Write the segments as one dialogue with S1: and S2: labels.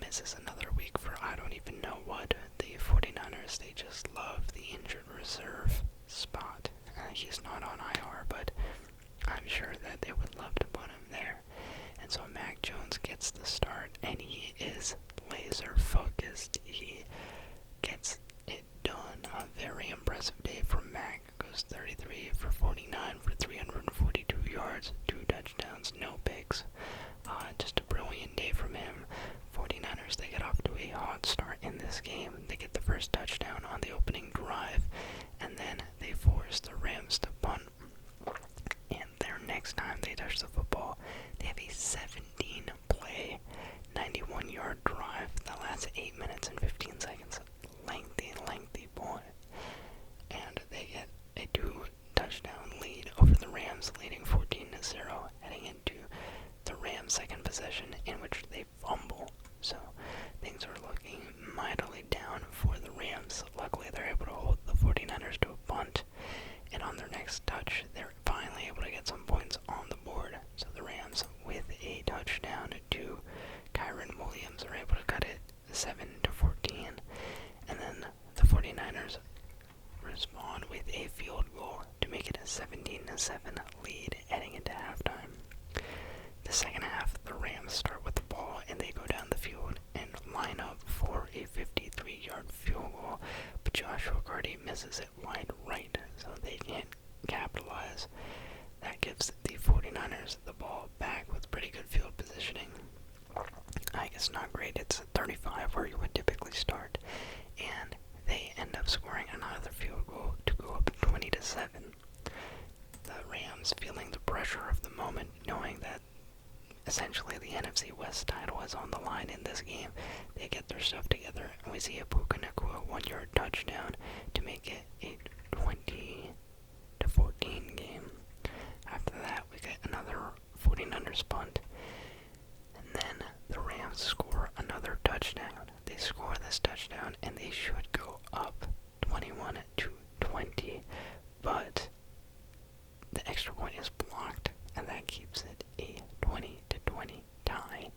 S1: this is another week for I don't even know what. The 49ers, they just love the injured reserve spot. He's not on IR, but I'm sure that they would love to put him there. And so Mac Jones gets the start, and he is laser focused. He gets it done. A very impressive day from Mac. Goes 33 for 49 for 342 yards, 2 touchdowns, no picks. Just a brilliant day from him. 49ers, they get off to a hot start in this game. They get the first touchdown on the opening drive, and then they force the Rams to punt. And their next time they touch the football, they have a 17-play, 91-yard drive that lasts 8 minutes and 15 seconds. Lengthy play. And they get a 2-touchdown lead over the Rams, leading 14-0, heading into the Rams' second possession, in which they fumble. So things are looking mightily down for the Rams. Luckily, they're able to hold the 49ers to a punt, and on their next touch, they're finally able to get some points on the board. So the Rams, with a touchdown to Kyren Williams, are able to cut it 7-14, and then the 49ers respond with a field goal to make it a 17-7 lead heading into halftime. The second half, the Rams start with the ball, and they go down the field and line up for a 53-yard field goal, but Joshua Carty misses it wide right, so they can't capitalize. That gives the 49ers the ball back with pretty good field positioning. I guess not great. It's 35 where you would typically start, and they end up scoring another field goal to go up 20-7. The Rams, feeling the pressure of the moment, knowing that essentially the NFC West title is on the line in this game, they get their stuff together, and we see a Buccaneers 1-yard touchdown to make it a 20-14 game. After that, we get another 49ers punt, and then the Rams score another touchdown. They score this touchdown, and they should go up 21-20, but the extra point is blocked, and that keeps it a 20-20 tie.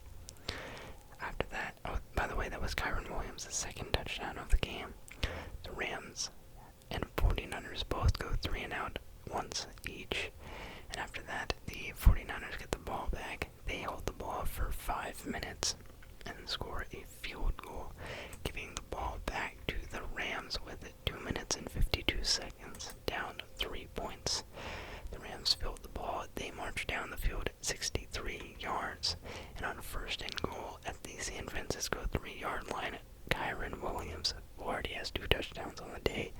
S1: After that, by the way, that was Kyren Williams' second touchdown of the game. The Rams and 49ers both go 3 and out once each, and after that, the 49ers get the ball back. They hold the ball for 5 minutes and score a field goal, giving the ball back to the Rams with 2 minutes and 52 seconds, down 3 points. The Rams field the ball. They march down the field 63 yards, and on first and goal at the San Francisco 3-yard line, Kyren Williams, who already has 2 touchdowns on the day,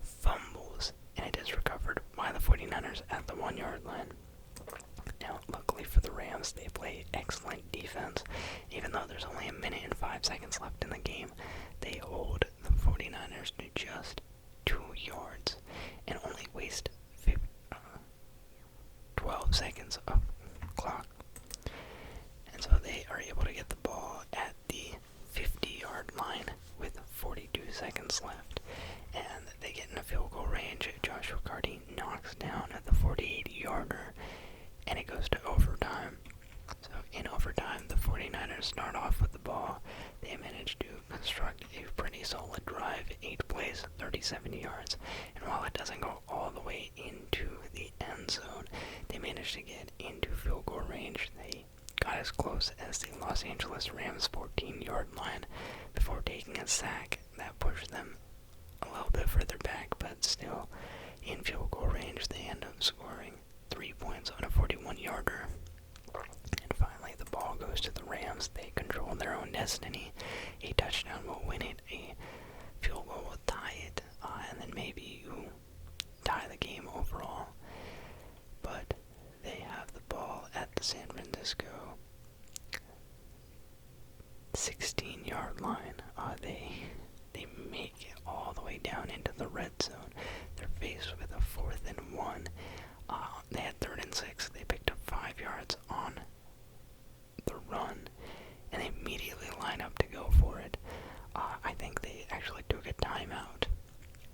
S1: fumbles, and it is recovered by the 49ers at the 1-yard line. Now, luckily for the Rams, they play excellent defense. Even though there's only 1 minute and 5 seconds left in the game, they hold the 49ers to just 2 yards and only waste 12 seconds of clock. And so they are able to get the ball at the 50-yard line with 42 seconds left, and they get in a field goal range. Joshua Carty knocks down at the 48-yarder, and it goes to overtime. So in overtime, the 49ers start off with the ball. They manage to construct a pretty solid drive, 8 plays, 37 yards, and while it doesn't go all the way into the end zone, they managed to get into field goal range. They got as close as the Los Angeles Rams 14-yard line before taking a sack that pushed them a little bit further back, but still in field goal range. They end up scoring 3 points on a 41-yarder. And finally, the ball goes to the Rams. They control their own destiny. A touchdown will win it. A field goal will tie it. And then maybe you tie the game overall. But they have the ball at the San Francisco 16-yard line. They make it all the way down into the red zone. They're faced with a 4th and 1. They had 3rd and 6. They picked up 5 yards on the run, and they immediately line up to go for it. I think they actually took a timeout,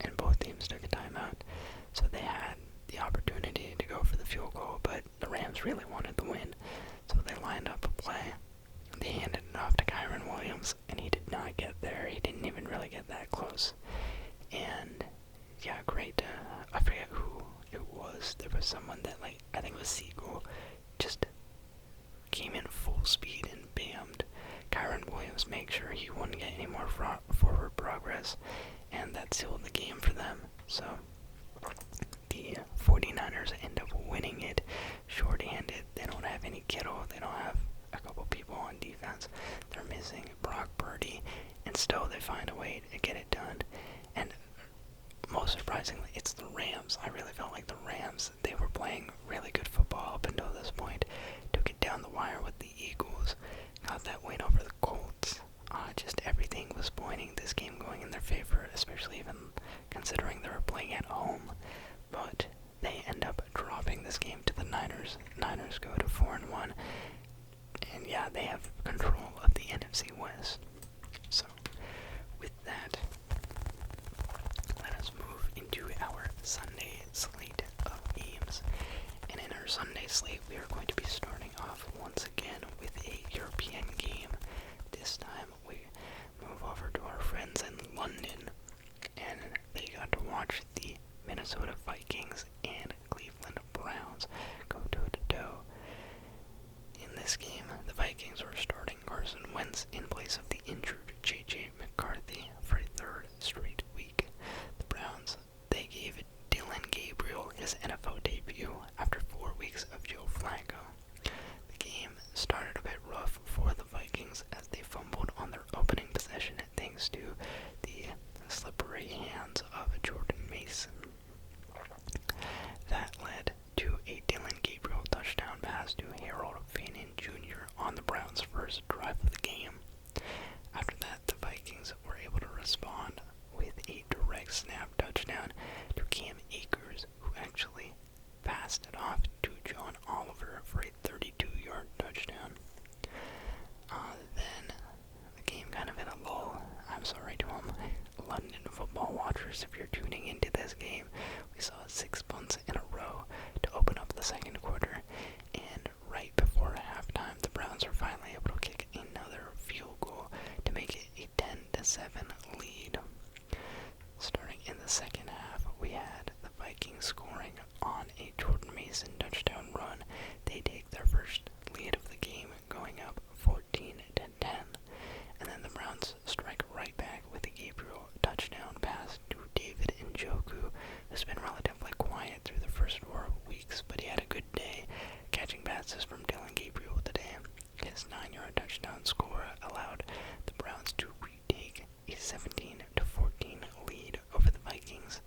S1: and both teams took a timeout, so they had the opportunity to go for the field goal, but the Rams really wanted the win, so they lined up a play. They handed it off to Kyren Williams, Broncos. And yeah, great. I forget who it was. There was someone that, like, I think it was Siegel, just came in full speed and bammed Kyron Williams, make sure he wouldn't get any more forward progress, and that sealed the game for them. So the 49ers end up winning it short-handed. They don't have any Kittle. They don't have a couple people on defense. They're missing Brock Purdy, and still they find a way to get it done. And most surprisingly, it's the Rams. I really felt like the Rams, they were playing really good football up until this point. Took it down the wire with the Eagles. Got that win over the Colts. Just everything was pointing this game going in their favor, especially even considering they were playing at home. But they end up dropping this game to the Niners. Niners go to 4-1. And yeah, they have control of the NFC West. So, with that, let us move into our Sunday slate of games. And in our Sunday slate, we are going to be starting off once again with a European game. This time, we move over to our friends in London, and they got to watch the Minnesota Vikings and Cleveland Browns go toe-to-toe. In this game, the Vikings were starting Carson Wentz in place of the injured J.J. McCarthy for a third straight week. The Browns, they gave Dylan Gabriel his NFL debut after 4 weeks of Joe Flacco. The game started a bit rough for the Vikings as they fumbled on their opening possession thanks to the slippery hands of Jordan Mason. That led to a Dylan Gabriel touchdown pass to Harold Fannin Jr. on the Browns' first drive of the game. After that, the Vikings were able to respond with a direct snap touchdown to Cam Akers, who actually passed it off to John Oliver for a 32-yard touchdown. Then the game kind of hit a lull. I'm sorry to all my London football watchers if you're tuning into this game. We saw 6 punts in a row to open up the second quarter, and right before halftime, the Browns were finally able to kick another field goal to make it a 10-7 lead. Starting in the second half, we had the Vikings scoring on a Jordan Mason touchdown run. They take their first lead of the game, going up 14-10. And then the Browns strike right back with a Gabriel touchdown pass to David Njoku, who's been relatively quiet through the first 4 weeks, but he had a good day, catching passes from Dylan Gabriel today. His 9-yard touchdown score allowed the Browns to retake a 17-14 lead over the Vikings.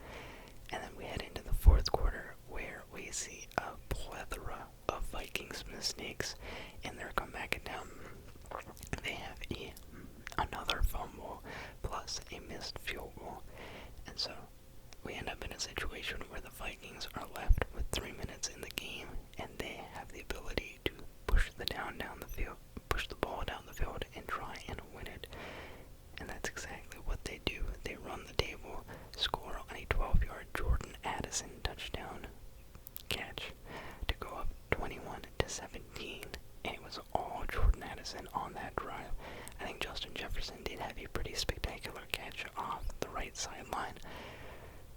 S1: And then we head into the fourth quarter, where we see a plethora of Vikings mistakes in their comeback attempt. They have another fumble plus a missed field goal, and so we end up in a situation where the Vikings are left with 3 minutes in the game, and they have the ability to push the ball down the field and try and win it. And that's exactly what they do. They run the table, score on a 12-yard Jordan Addison touchdown catch to go up 21-17, and it was all Jordan Addison on that drive. I think Justin Jefferson did have a pretty spectacular catch off the right sideline,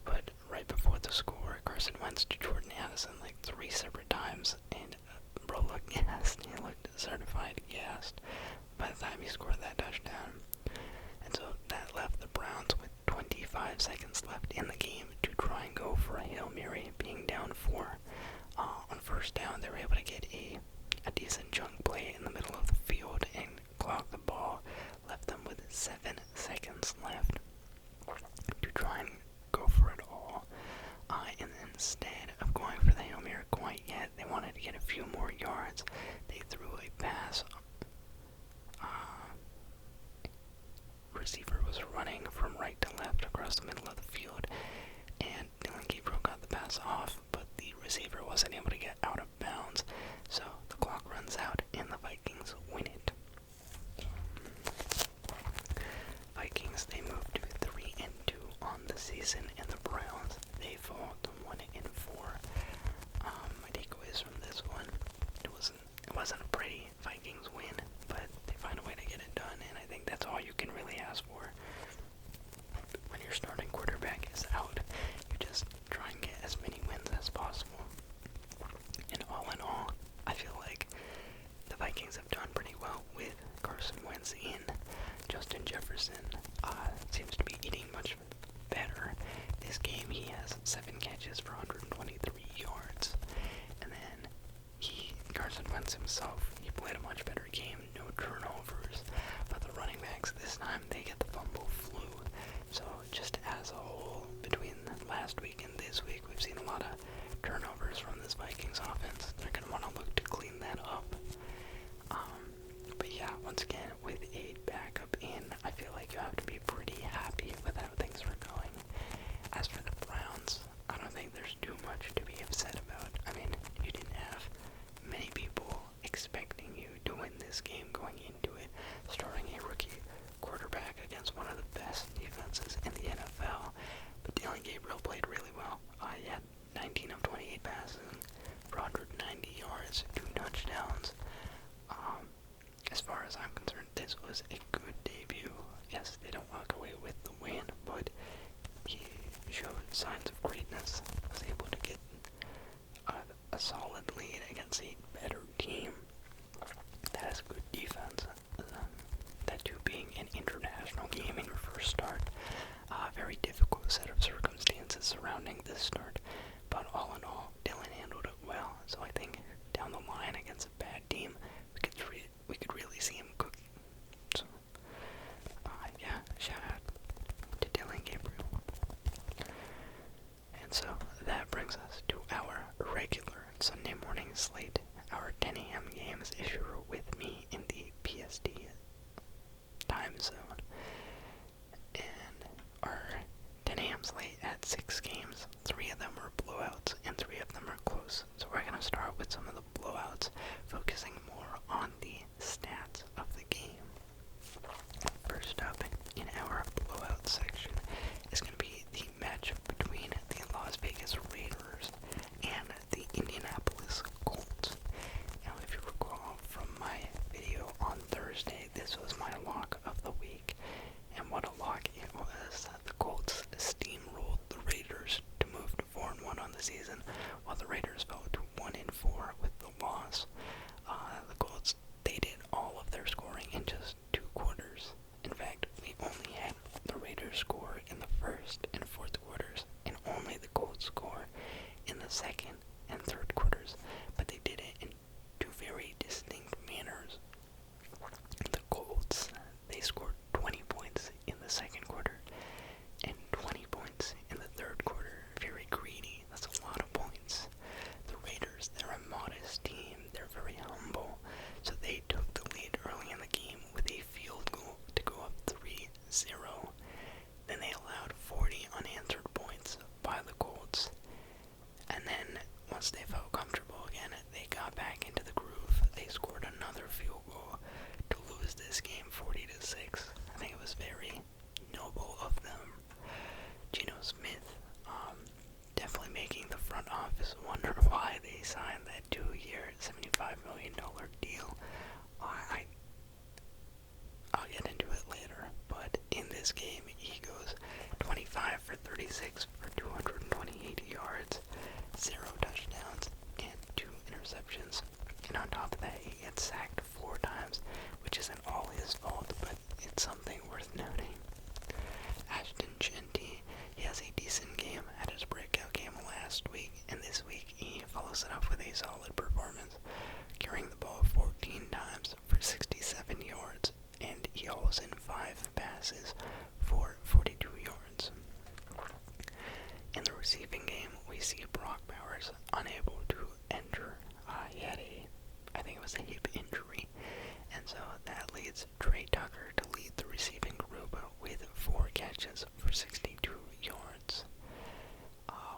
S1: but right before the score, Carson Wentz to Jordan Addison like 3 separate times, and bro looked gassed. He looked certified gassed by the time he scored that touchdown. And so that left the Browns with 25 seconds left in the game to try and go for a Hail Mary, being down 4. On first down, they were able to get a decent chunk play in the middle of the field and clock the ball, left them with 7 seconds left to try and go for it all. And instead of going for the Hail Mary quite yet, they wanted to get a few more yards. They threw a pass. Receiver was running from right to left across the middle of the field, and Dylan Gabriel got the pass off, but the receiver wasn't able to get out of bounds, so the clock runs out and the Vikings win it. Vikings, they moved to 3-2 on the season, and the Browns, they fall to 1-4. My takeaways from this one, it wasn't a pretty Vikings win, but they find a way to get it done, and I think that's all you can really ask for when you're Vikings have done pretty well with Carson Wentz in. Justin Jefferson seems to be eating much better. This game he has 7 catches for 123 yards. And then Carson Wentz himself, he played a much better game, no turnovers. But the running backs this time, they get the fumble flu. So just as a whole, between last week and this week, we've seen a lot of turnovers from this Vikings offense. They're going to want to look to clean that up. But yeah, once again, with a backup in, I feel like you have to be pretty happy with how things are going. As for the Browns, I don't think there's too much to be upset about. I mean, you didn't have many people expecting you to win this game going into it, starting a rookie quarterback against one of the best defenses in the NFL. But Dylan Gabriel played really well. He had 19 of 28 passing for 190 yards, 2 touchdowns. As far as I'm concerned, this was a good debut. Yes, they don't walk away with the win, but he showed signs of greatness. Was able to get a solid lead against a better team that has good defense. That too being an international game in your first start. Very difficult set of circumstances surrounding this start, but all in all, Dylan handled it well. So I think down the line against a bad team, we could really see him cook. So yeah, shout out to Dylan Gabriel. And so that brings us to our regular Sunday morning slate. Our 10 a.m. games issue with me in the PST time zone. And our 10 a.m. slate had 6 games. 3 of them were blowouts and 3 of them are close. So we're going to start with some of the blowouts, focusing more on the stats of the game. First up in our blowout section is going to be the matchup between the Las Vegas Raiders and the Indianapolis Colts. Now, if you recall from my video on Thursday, this was my lock of the week. And what a lock it was. The Colts steamrolled the Raiders to move to 4-1 on the season, while the Raiders fell to 1-4 with the loss. The Colts, they did all of their scoring in just 2 quarters. In fact, we only had the Raiders score in the first and fourth quarters, and only the Colts score in the second and third quarters. But they did it in 2 very distinct manners. The Colts, they scored 20 points in the second quarter and 20 points in the third quarter. Very greedy. That's a lot of points. The Raiders, they're a modest team. They're very humble. So they took the lead early in the game with a field goal to go up 3-0. Then they allowed 40 unanswered points by the Colts. And then once they felt comfortable again, they got back into the groove. They scored another field goal to lose this game 40-6. I think it was very noble of them. Geno Smith, definitely making the front office wonder why they signed that 2-year, $75 million deal. I'll get into it later, but in this game, he goes 25 for 36 for 228 yards, 0 touchdowns, and 2 interceptions. And on top of that, he gets sacked 4 times, which isn't all his fault, but it's something worth noting. Ashton Genty, he has a decent game, had his breakout game last week, and this week he follows it up with a solid performance, carrying the ball 14 times for 67 yards, and he hauls in 5 passes for 42 yards. In the receiving game, we see Brock Bowers unable to enter. He had I think it was a hip injury, and so that leads Trey Tucker to lead the receiving group with 4 catches for 62 yards.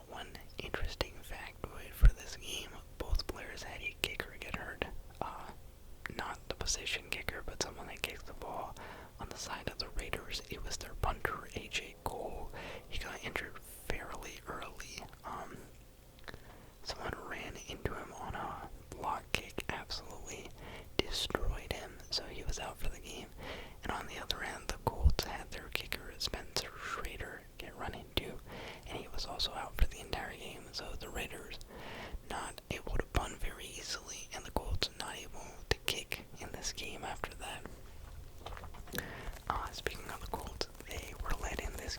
S1: One interesting factoid for this game, both players had a kicker get hurt. Not the position kicker, but someone that kicks the ball on the side of the Raiders. It was their punter, A.J. Cole. He got injured fairly early. Someone ran into him on a block kick, absolutely destroyed him, so he was out for the game. And on the other end, the Colts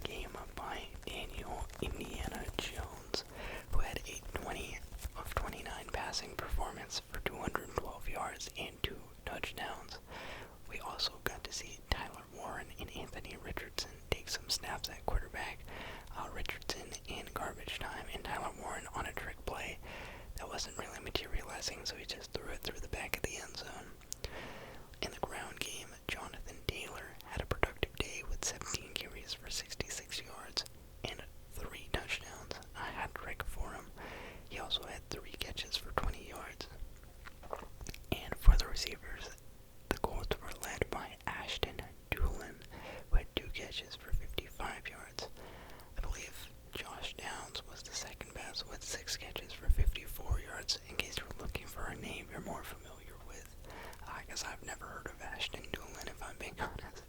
S1: game by Daniel Indiana Jones, who had a 20 of 29 passing performance for 212 yards and 2 touchdowns. We also got to see Tyler Warren and Anthony Richardson take some snaps at quarterback. Richardson in garbage time and Tyler Warren on a trick play that wasn't really materializing, so he just threw it through the back of the end zone. In the ground game, Jonathan Taylor had a productive day with 17 carries for 66 yards and 3 touchdowns. A hat trick for him. He also had 3 catches for 20 yards. And for the receivers, the Colts were led by Ashton Doolin, who had 2 catches for 55 yards. I believe Josh Downs was the second best with 6 catches for 54 yards, in case you're looking for a name you're more familiar with. I guess I've never heard of Ashton Doolin, if I'm being honest.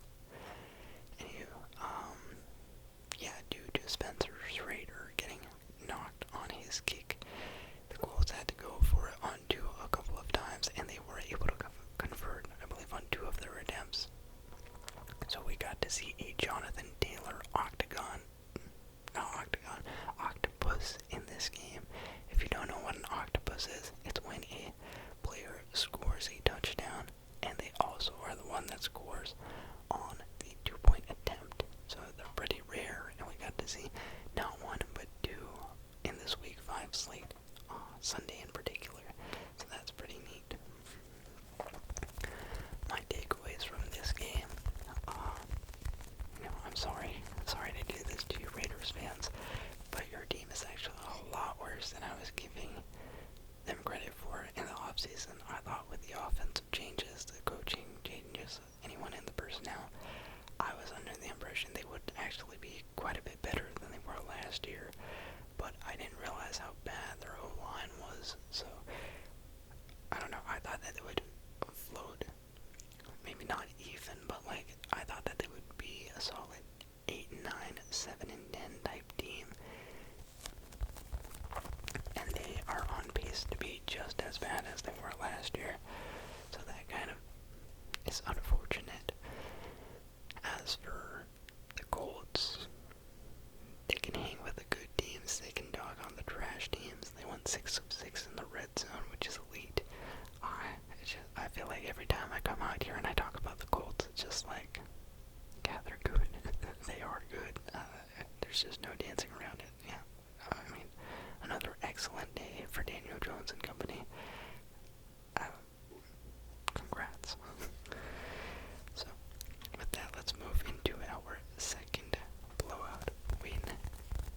S1: Anywho, due to Spencer Schrader getting knocked on his kick, the Colts had to go for it on 2 a couple of times, and they were able to convert, I believe, on 2 of their attempts. So we got to see a Jonathan Taylor octopus in this game. If you don't know what an octopus is, it's when a player scores a touchdown and they also are the one that scores on the 2-point attempt. So they're pretty rare, and we got to see not 1 but 2 in this week 5 slate, Sunday in particular. So that's pretty neat. My takeaways from this game, I'm sorry to do this to you Raiders fans, but your team is actually a lot worse than I was giving them credit for in the offseason. I thought with the offensive changes, the coaching changes, anyone in the personnel, I was under the impression they would actually be quite a bit better than they were last year, but I didn't realize how bad their O-line was, so I don't know, I thought that they would float, maybe not even, but I thought that they would be a solid 8-9, 7-10 type team, and they are on pace to be just as bad as they were last year, so that kind of is unfortunate. As for the Colts, they can hang with the good teams, they can dog on the trash teams. They won 6 of 6 in the red zone, which is elite. I feel like every time I come out here and I talk about the Colts, it's just like, yeah, they're good. They are good. There's just no dancing around it. Yeah. I mean, another excellent day for Daniel Jones and company. Congrats. So, with that, let's move into our second blowout win.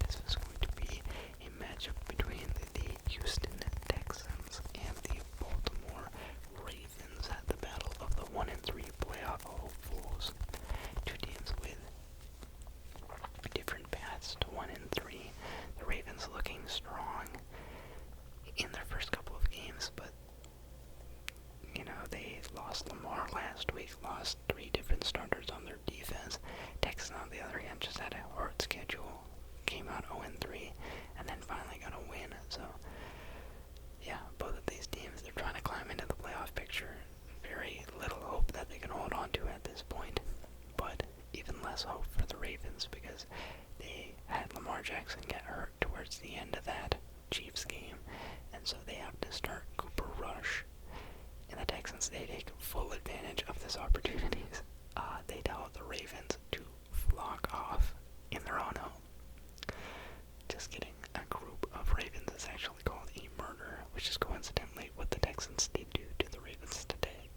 S1: This is going to be a matchup between the Houston Texans and the Baltimore Ravens at the battle of the 1-3 playoff hopefuls. Two teams with different paths to 1-3. The Ravens looking strong in their first couple of games, but they lost Lamar last week, lost 3 different starters on their defense. Texans, on the other hand, just had a hard schedule, came out 0-3, and then finally got a win. So, yeah, both of these teams, they're trying to climb into the playoff picture. Very little hope that they can hold on to at this point, but even less hope for the Ravens because they had Lamar Jackson get hurt towards the end of that Chiefs game, and so they have to start Cooper Rush. And the Texans, they take full advantage of this opportunities. They tell the Ravens to flock off in their own home. Just kidding. A group of Ravens is actually called a murder, which is coincidentally what the Texans did do to the Ravens today.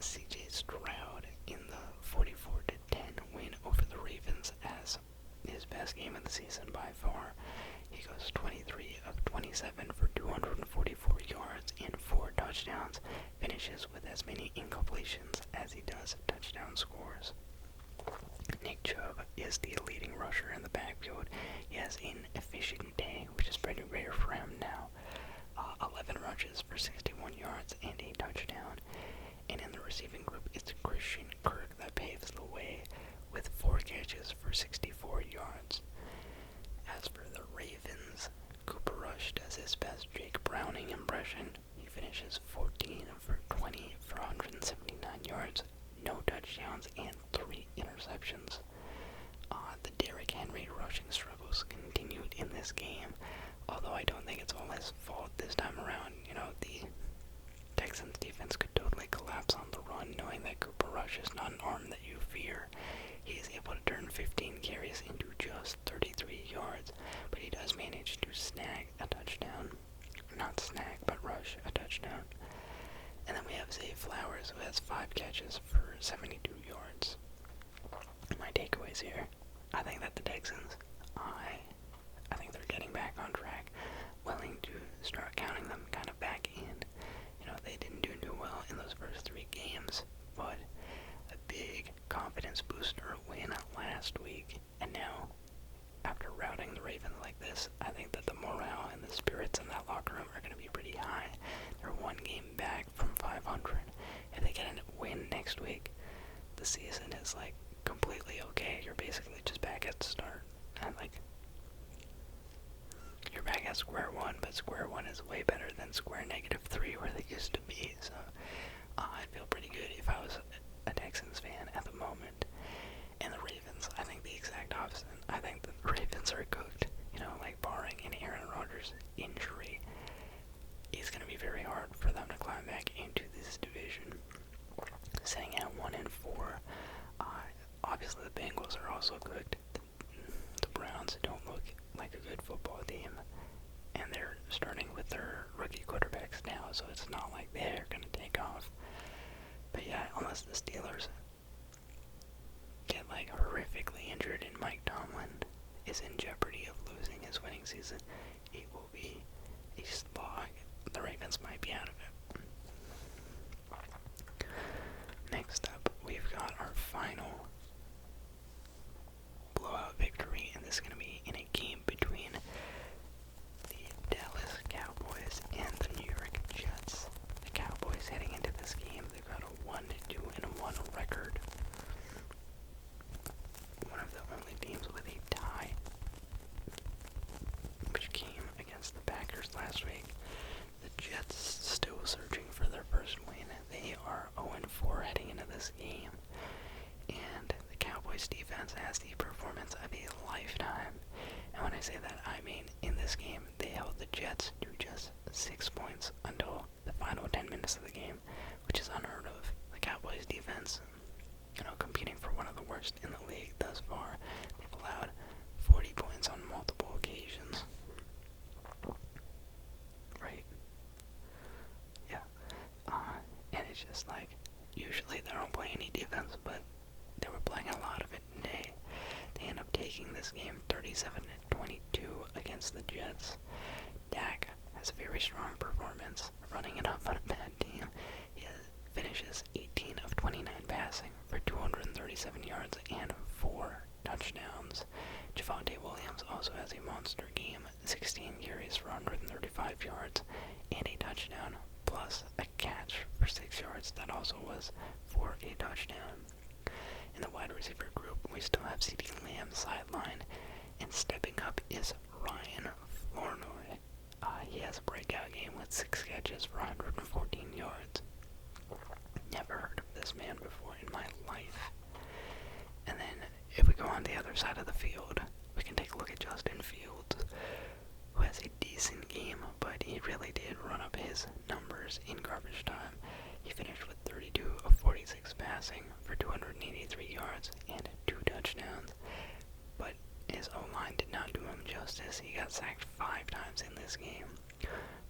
S1: C.J. Stroud in the 44-10 win over the Ravens as his best game of the season by far. He goes 23 of 27 for 244 yards and 4 touchdowns, finishes with as many incompletions as he does touchdown scores. Nick Chubb is the leading rusher in the backfield. He has an efficient day, which is pretty rare for him now. 11 rushes for 61 yards and a touchdown. And in the receiving group, it's Christian Kirk that paves the way with 4 catches for 64 yards. As for the Ravens, Cooper Rush does his best Jake Browning impression. He finishes 14 for 20 for 179 yards, no touchdowns, and 3 interceptions. carries into just 33 yards, but he does manage to snag a touchdown. Not snag, but rush a touchdown. And then we have Zay Flowers, who has 5 catches for 72 yards. My takeaways here, I think that the Texans, I think they're getting back on track, willing to start counting them kind of back in. You know, they didn't do too well in those first 3 games, but a big confidence booster win last week, and now, after routing the Ravens like this, I think that the morale and the spirits in that locker room are going to be pretty high. They're 1 game back from 500. If they get a win next week, the season is like completely okay. You're basically just back at the start. And like, you're back at square one, but square one is way better than square -3 where they used to be. So I'd feel pretty good if I was a Texans fan at the moment. And the Ravens, I think the exact opposite. I think the Ravens are cooked. You know, like barring an Aaron Rodgers injury, it's going to be very hard for them to climb back into this division. Sitting at 1-4, obviously the Bengals are also cooked. The Browns don't look like a good football team, and they're starting with their rookie quarterbacks now, so it's not like they're going to take off. But yeah, unless the Steelers get like horrifically injured and Mike Tomlin is in jeopardy of losing his winning season, it will be a slog. The Ravens might be out of it. Next up, we've got our final blowout victory, and this is going to be in a game between the Dallas Cowboys and the New York Jets. The Cowboys heading into this game, they've got a 1-2-1 record. One of the only teams with a tie, which came against the Packers last week. The Jets still searching for their first win. They are 0-4 heading into this game. And the Cowboys defense has the performance of a lifetime. And when I say that, I mean in this game, they held the Jets to just 6 points until the final 10 minutes of the game, which is unheard of. The Cowboys defense, you know, competing for one of the worst in the league thus far. They've allowed 40 points on multiple occasions. Right? Yeah. And it's just like, usually they don't play any defense, but they were playing a lot of it today. They end up taking this game 37-22 against the Jets. Dak has a very strong performance, running it up on a bad team. He finishes 18 of 29 passing for 237 yards and 4 touchdowns. Javonte Williams also has a monster game, 16 carries for 135 yards and a touchdown, plus a catch for 6 yards that also was for a touchdown. In the wide receiver group, we still have CeeDee Lamb sideline, and stepping up is Ryan Flournoy. He has a breakout game with 6 catches for 114 yards. Never heard of this man before in my life. And then, if we go on the other side of the field, we can take a look at Justin Fields, who has a decent game, but he really did run up his numbers in garbage time. He finished with 32 of 46 passing for 283 yards and 2 touchdowns, but his O-line did not do him justice. He got sacked 5 times in this game.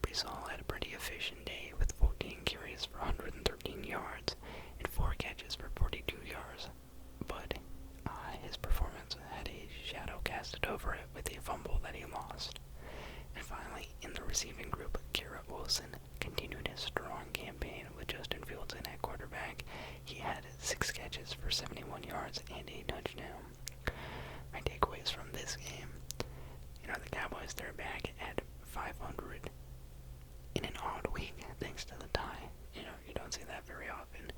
S1: Brees Hall had a pretty efficient day with 14 carries for 113 yards and 4 catches for 42 yards, but his performance had a shadow casted over it with a fumble that he lost. And finally, in the receiving group, Garrett Wilson continued his strong campaign with Justin Fields in at quarterback. He had 6 catches for 71 yards and a touchdown. My takeaways from this game, you know, the Cowboys, they're back at 500 in an odd week thanks to the tie. You know, you don't see that very often.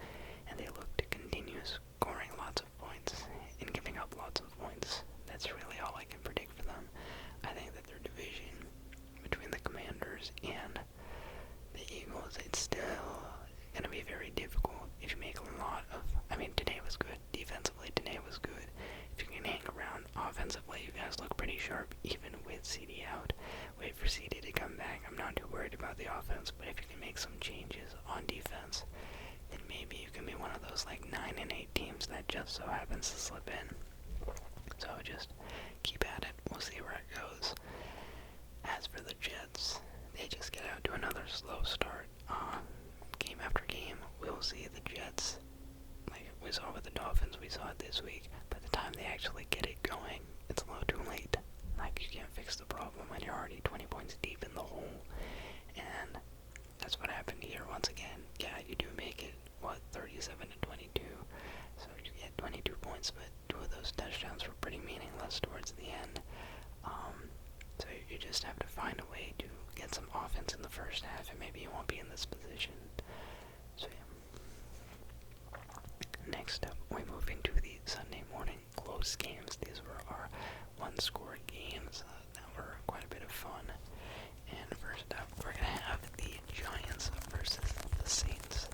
S1: And they look to continue scoring lots of points and giving up lots of points. That's really all I can predict for them. I think that their division between the Commanders and the Eagles, it's still going to be very difficult if you make a lot of... I mean, today was good. Defensively, today was good. If you can hang around offensively, you guys look pretty sharp, even with CD out. Wait for CD to come back. I'm not too worried about the offense, but if you can make some changes on defense, then maybe you can be one of those like 9-8 teams that just so happens to slip in. So just for the Jets. They just get out to another slow start. Game after game, we'll see the Jets, like we saw with the Dolphins, we saw it this week. By the time they actually get it going, it's a little too late. Like, you can't fix the problem when you're already 20 points deep in the hole. And that's what happened here once again. Yeah, you do make it, 37 to 22. So you get 22 points, but 2 of those touchdowns were pretty meaningless towards the end. So you just have to find a way to get some offense in the first half, and maybe you won't be in this position. So yeah. Next up, we move into the Sunday morning close games. These were our one-score games that were quite a bit of fun. And first up, we're going to have the Giants versus the Saints.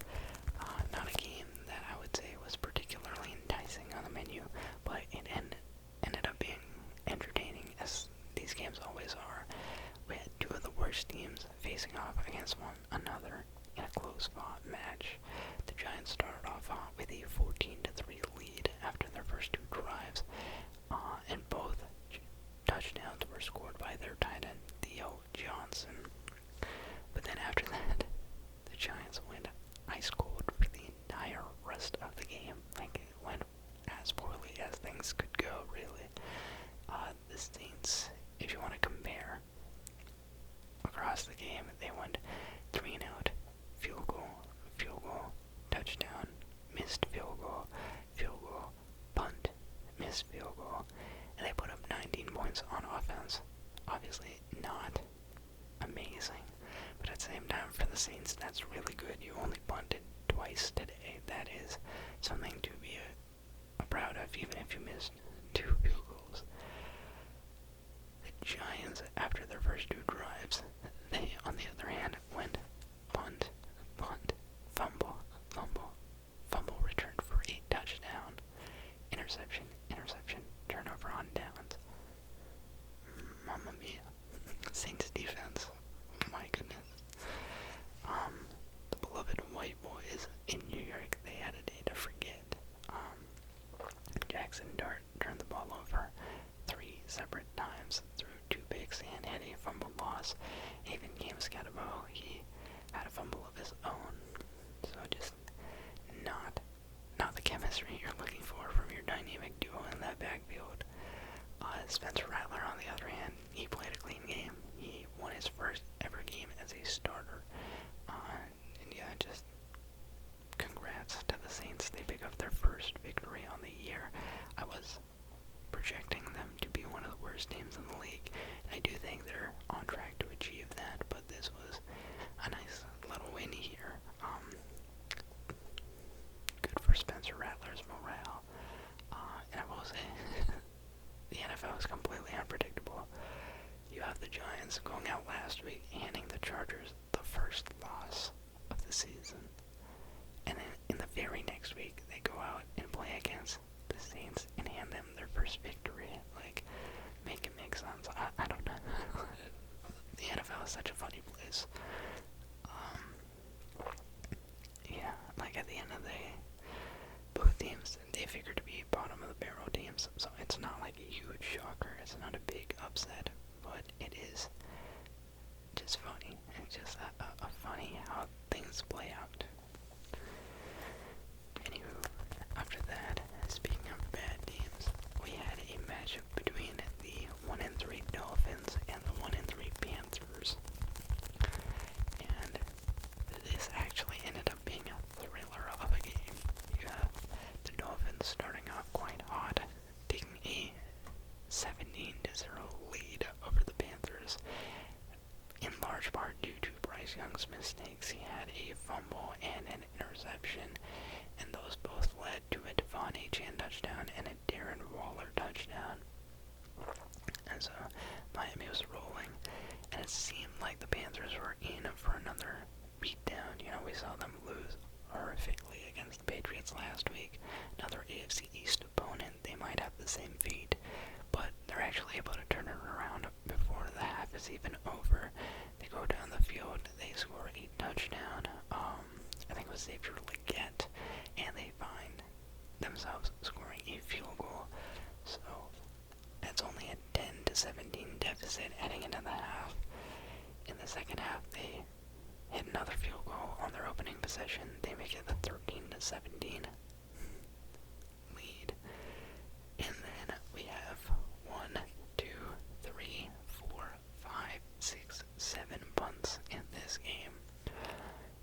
S1: Not a game that I would say was particularly enticing on the menu, but it ended up being entertaining, as these games always are. We had 2 of the worst teams facing off against one another in a close-fought match. The Giants started off with a 14-3 lead after their first 2 drives, and both touchdowns were scored by their tight end, Theo Johnson. But then after that, the Giants went ice cold for the entire rest of the game. Like, it went as poorly as things could go, really. The Saints, if you want to compare across the game, they went 3 and out, field goal, touchdown, missed field goal, punt, missed field goal, and they put up 19 points on offense. Obviously not amazing, but at the same time, for the Saints, that's really good. You only punted twice today. That is something to be proud of, even if you missed 2 field goals. The Giants, after their first 2 drives, they, on the other hand, went punt, fumble, return for a touchdown, interception, turnover on downs. Mamma mia. Saints defense. My goodness. The beloved white boys in New York, they had a day to forget. Jackson Dart turned the ball over 3 separate times, threw 2 picks, and had a fumble loss. Even James Scatabo, he had a fumble of his own. So just not the chemistry you're looking for from your dynamic duo in that backfield. Spencer Rattler, on the other hand, he played a clean game. He won his first ever game as a starter. And yeah, just congrats to the Saints. They pick up their first victory on the year. I was projecting them to be one of the worst teams in the league. And I do think they're on track to achieve that, but this was a nice little win here. Good for Spencer Rattler's morale. And I will say, the NFL is completely unpredictable. You have the Giants going out last week, handing the Chargers the first loss of the season. And then in the very next week, they go out and play against the Saints and hand them their first victory. Like, make it make sense. I don't know. The NFL is such a funny place. Yeah, like at the end of the day, both teams, they figure to be bottom of the barrel teams, so it's not like a huge shocker. It's not a big upset, but it is just funny. It's just a funny how things play out. Anywho, after that, speaking of bad teams, we had a matchup between the 1-3 Dolphins and the 1-3 Panthers. And this actually ended up being a thriller of a game. You have the Dolphins starting off quite hot, taking a 17-0 lead over the Panthers, in large part due to Bryce Young's mistakes. He had a fumble and an interception, and those both led to a Devon Achane touchdown and a Darren Waller touchdown. And so Miami was rolling, and it seemed like the Panthers were in for another beatdown. You know, we saw them lose horrifically against the Patriots last week. Another AFC East opponent. They might have the same fate, but they're actually able to turn it around before the half is even over. They go down the field, they score a touchdown. I think it was Xavier Legette, and they find themselves scoring a field goal. So that's only a 10-17 deficit heading into the half. in the second half, they hit another field goal on their opening possession. They make it the 13-17 lead. And then we have 1, 2, 3, 4, 5, 6, 7 punts in this game.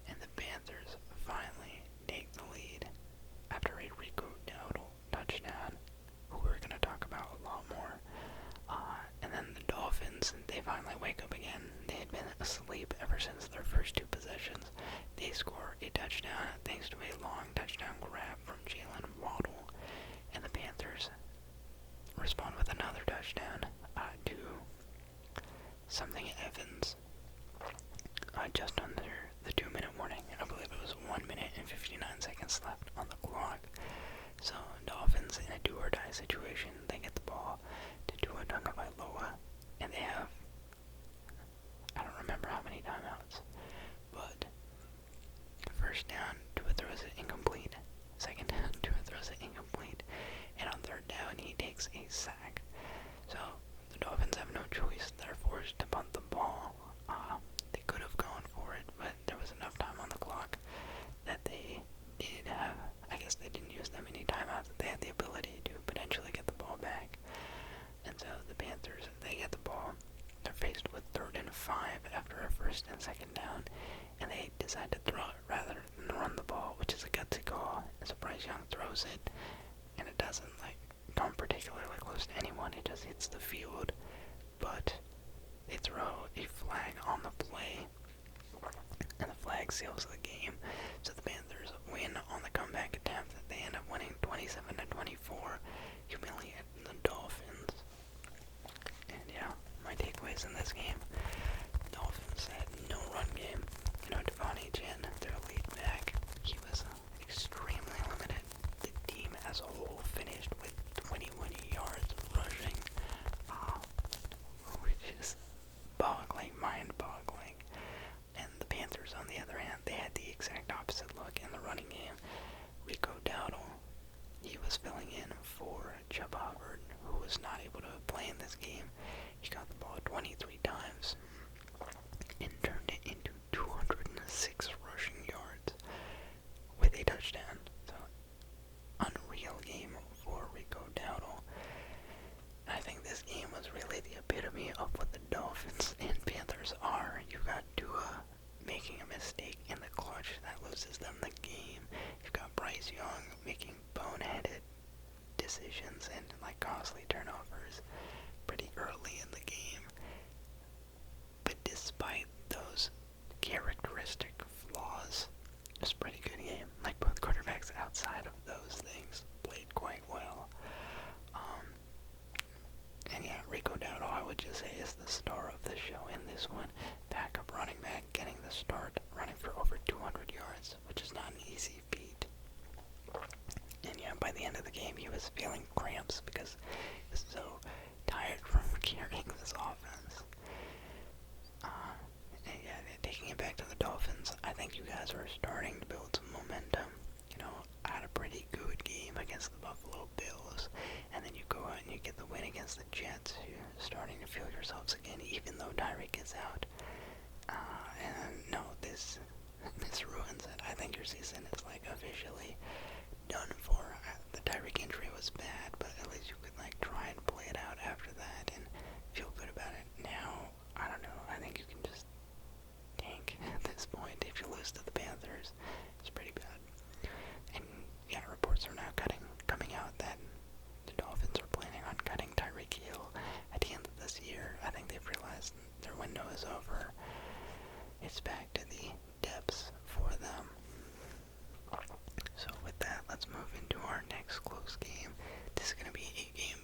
S1: And the Panthers finally take the lead after a Rico Dowdle touchdown, who we're going to talk about a lot more. And then the Dolphins, they finally wake up again. They had been asleep ever since their first two possessions. They score a touchdown thanks to a long touchdown grab from Jalen Waddle. And the Panthers respond with another touchdown to something Evans just under the 2-minute warning. I believe it was 1 minute and 59 seconds left on the clock. So Dolphins in a do-or-die situation, they get the ball to Tua Tagovailoa, and they have, I don't remember how many timeouts, but first down, Tua throws it incomplete. Second down, Tua throws it incomplete. And on third down, he takes a sack. So the Dolphins have no choice. They're forced to punt the ball. They could have gone for it, but there was enough time on the clock that they did have, I guess they didn't use that many timeouts, that they had the ability to potentially get the ball back. And so the Panthers, they get the ball. They're faced with 3rd and 5 after a first and second down, and they decide to throw it rather than run the ball, which is a gutsy call. And so Bryce Young throws it, and it doesn't come particularly close to anyone. It just hits the field, but they throw a flag on the play, and the flag seals the game. So the Panthers win on the comeback attempt. They end up winning 27-24, humiliating the Dolphins. And yeah, my takeaways in this game: Dolphins had no run game. Devontae Chin, their lead back, he was extremely limited. The team as a whole finished with 21 yards rushing, which is mind-boggling. And the Panthers, on the other hand, they had the exact opposite look in the running game. Rico Dowdle, he was filling in for Chubb Hubbard, who was not able to play in this game. He got the ball 23 times and turned it into 206 rushing yards with a touchdown. So, unreal game for Rico Dowdle. I think this game was really the epitome of what the Dolphins and Panthers are. You've got Tua making a mistake in the clutch that loses them the game. You've got Bryce Young making boneheaded decisions and costly turnovers pretty early in the game. But despite those characteristic flaws, it was a pretty good game. Both quarterbacks outside of those things played quite well. And yeah, Rico Dowdle, I would just say, is the star of the show in this one. Backup running back getting the start, running for over 200 yards, which is not an easy feat. And yeah, by the end of the game, he was feeling cramps because he was so tired from carrying this offense. And yeah, taking it back to the Dolphins, I think you guys are starting to build some momentum. Had a pretty good game against the Buffalo Bills, and then you go out and you get the win against the Jets. You're starting to feel yourselves again, even though Tyreek is out. And no, this ruins it. I think your season is officially done for. The Tyreek injury was bad, but at least you could try and play it out after that and feel good about it. Now, I don't know. I think you can just tank at this point. If you lose to the Panthers, it's pretty bad. And yeah, reports are now coming out that the Dolphins are planning on cutting Tyreek Hill at the end of this year. I think they've realized their window is over. It's back to the depths for them. So with that, let's move into our next close game. This is going to be a game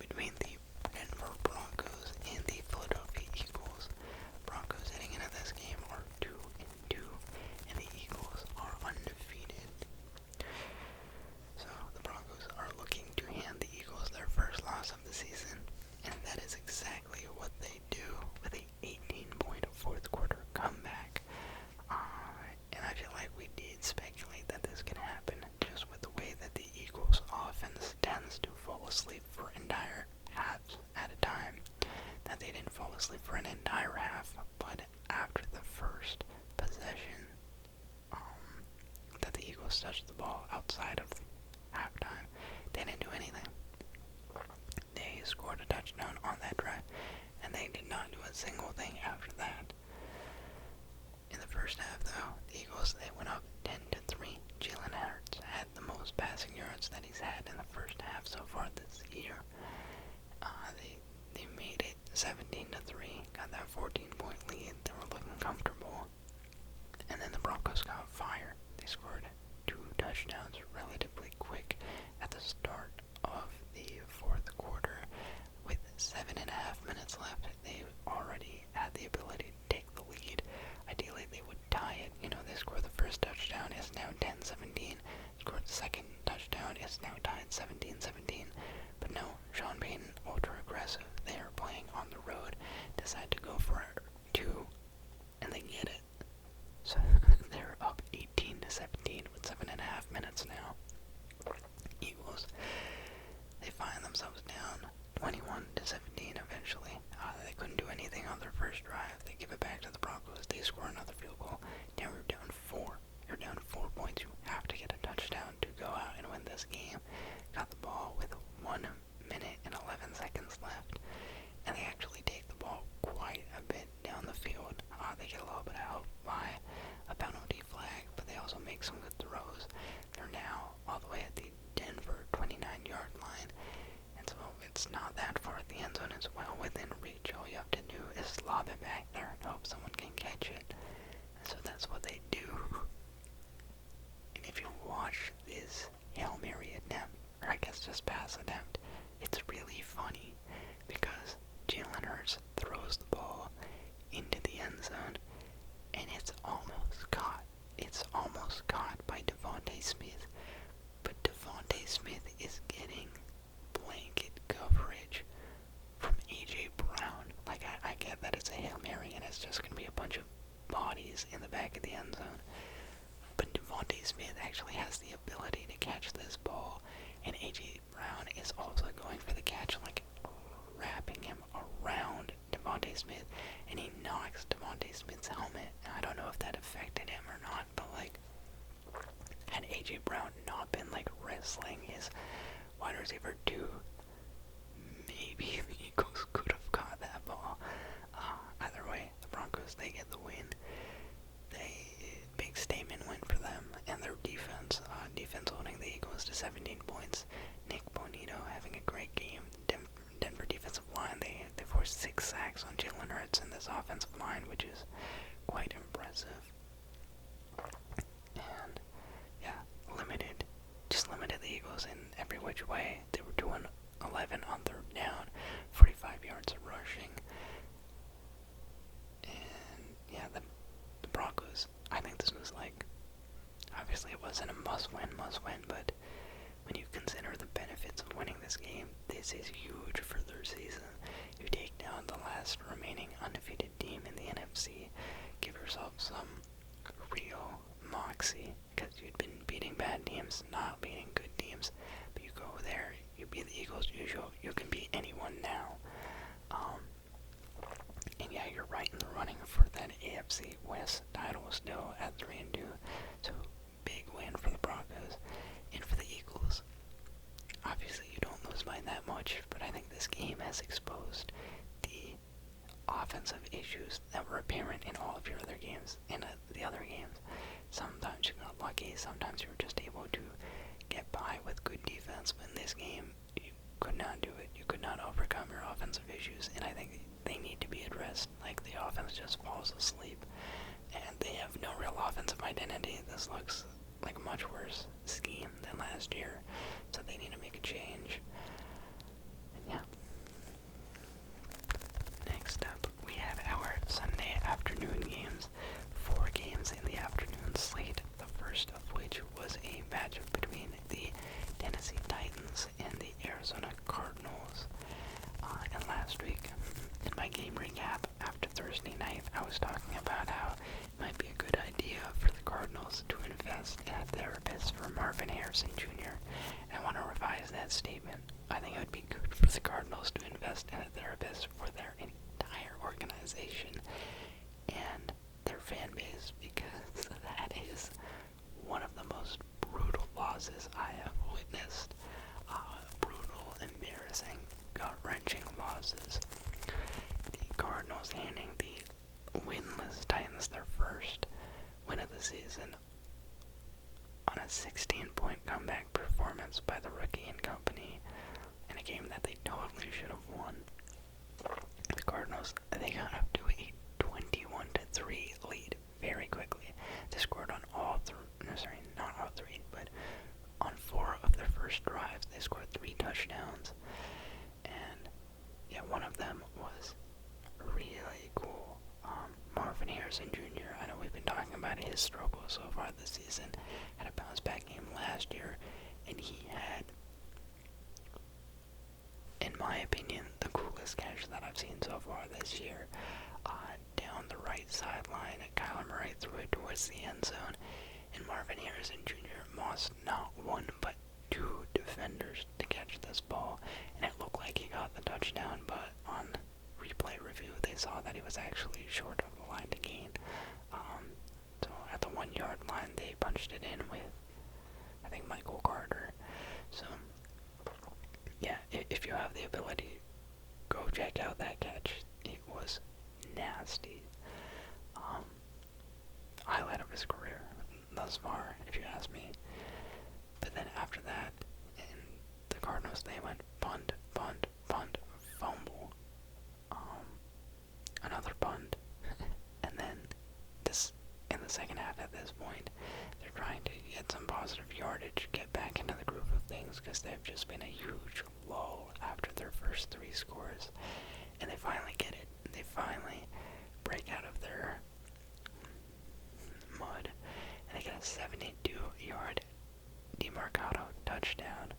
S1: not do a single thing after that. In the first half, though, the Eagles, they went up 10-3. Jalen Hurts had the most passing yards that he's had in the first half so far this year. They made it 17-3, got that 14-point lead. They were looking comfortable. And then the Broncos got fired. They scored 2 touchdowns relatively quick at the start of the fourth quarter. With 7.5 minutes left, they already had the ability to take the lead. Ideally, they would tie it. They scored the first touchdown, it's now 10-17. Scored the second touchdown, it's now tied 17-17. But no, Sean Payton, ultra aggressive. They are playing on the road. Decide to go for 2, and they get it. So they're up 18-17 with 7.5 minutes now. Eagles, they find themselves down 21-17 eventually. They couldn't do anything on their first drive. They give it back to the Broncos. They score another field goal. Now you're down 4. You're down 4 points. You have to get a touchdown to go out and win this game. Got the ball with 1 minute and 11 seconds left. And they actually take the ball quite a bit down the field. They get a little bit of help by a penalty flag, but they also make some good throws. They're now all the way at the Denver 29-yard line. And so it's not that far at the end zone. It's well within reach. All you have to do is lob it back there and hope someone can catch it. And so that's what they do. And if you watch this Hail Mary attempt, or I guess just pass attempt, it's really funny because Jalen Hurts throws the ball into the end zone and it's almost caught. It's almost caught by Devontae Smith. But Devontae Smith is getting blanket coverage from A.J. Brown. Like, I get that it's a Hail Mary and it's just going to be a bunch of bodies in the back of the end zone. But Devontae Smith actually has the ability to catch this ball. And A.J. Brown is also going for the catch, like wrapping him around Devontae Smith. And he knocks Devontae Smith's helmet. I don't know if that affected him or not, but like, had A.J. Brown not been like wrestling his wide receiver 2, maybe the Eagles could have caught that ball. Either way, the Broncos, they get the win. Big statement win for them and their defense. Defense holding the Eagles to 17 points. Nick Bonito having a great game. Denver defensive line, they forced 6 sacks on Jalen Hurts in this offensive line, which is quite impressive. And yeah, limited the Eagles in every which way. They were doing 11 on third down, 45 yards of rushing. And yeah, the Broncos, I think this was like, obviously it wasn't a must-win, but when you consider the benefits of winning this game, this is huge for their season. You take down the last remaining undefeated team in the NFC, give yourself some real moxie, because you'd been beating bad teams, not beating good teams, but you go there, you beat the Eagles, you can beat anyone now. And yeah, you're right in the running for that AFC West title still at 3-2, so big win for the Broncos. And for the Eagles, obviously you don't lose by that much, but I think this game has exposed the offensive issues that were apparent in all of your other games, in the other games. Sometimes you got lucky, sometimes you were just able to get by with good defense, but in this game, you could not do it. You could not overcome your offensive issues, and I think they need to be addressed. Like, the offense just falls asleep, and they have no real offensive identity. This looks like a much worse scheme than last year, so they need to make a change. And yeah. Next up, we have our Sunday afternoon games. 4 games in the afternoon slate, the first of which was a matchup between the Tennessee Titans and the Arizona Cardinals. And last week, in my game recap after Thursday night, I was talking about how it might be a good idea for the Cardinals to invest in a therapist for Marvin Harrison Jr. And I want to revise that statement. I think it would be good for the Cardinals to invest in a therapist for their entire organization and their fan base, because that is one of the most brutal losses I have witnessed. Brutal, embarrassing, gut-wrenching losses. The Cardinals handing the winless Titans their first win of the season on a 16-point comeback performance by the rookie and company in a game that they totally should have won. The Cardinals, they got up to a 21-3 lead very quickly. They scored on not all three, but on 4 of their first drives, they scored 3 touchdowns. And yeah, one of them was really cool. Marvin Harrison Jr., I know we've been talking about his struggle so far this season, had a bounce-back game last year, and he had, in my opinion, the coolest catch that I've seen so far this year. Down the right sideline, Kyler Murray threw it towards the end zone, and Marvin Harrison Jr. lost not one but 2 defenders to catch this ball, and it looked like he got the touchdown, but on replay review they saw that he was actually short of the line to gain. So at the 1-yard line they punched it in with, I think, Michael Carter. So yeah, if you have the ability, go check out that catch. It was nasty. Highlight of his career thus far, if you ask me. But then after that, in the Cardinals, they went punt, fumble, another punt, and then in the second half at this point, they're trying to get some positive yardage, get back into the groove of things, because they've just been a huge lull after their first 3 scores, and they finally get it. They finally break out of their mud, and they get a 72-yard DeMarcado touchdown.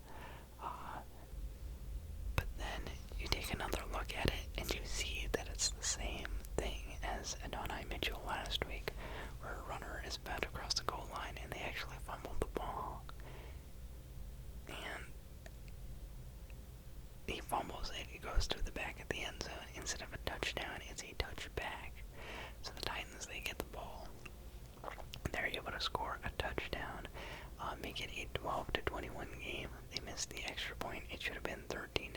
S1: But then you take another look at it, and you see that it's the same thing as Adonai Mitchell last week, where a runner is about to cross the goal line, and they actually fumbled the ball. And he fumbles it, it goes to the back of the end zone. Instead of a touchdown, it's a touchback. So the Titans, they get the ball. They're able to score a touchdown, make it a 12-21 game. They missed the extra point. It should have been 13-21,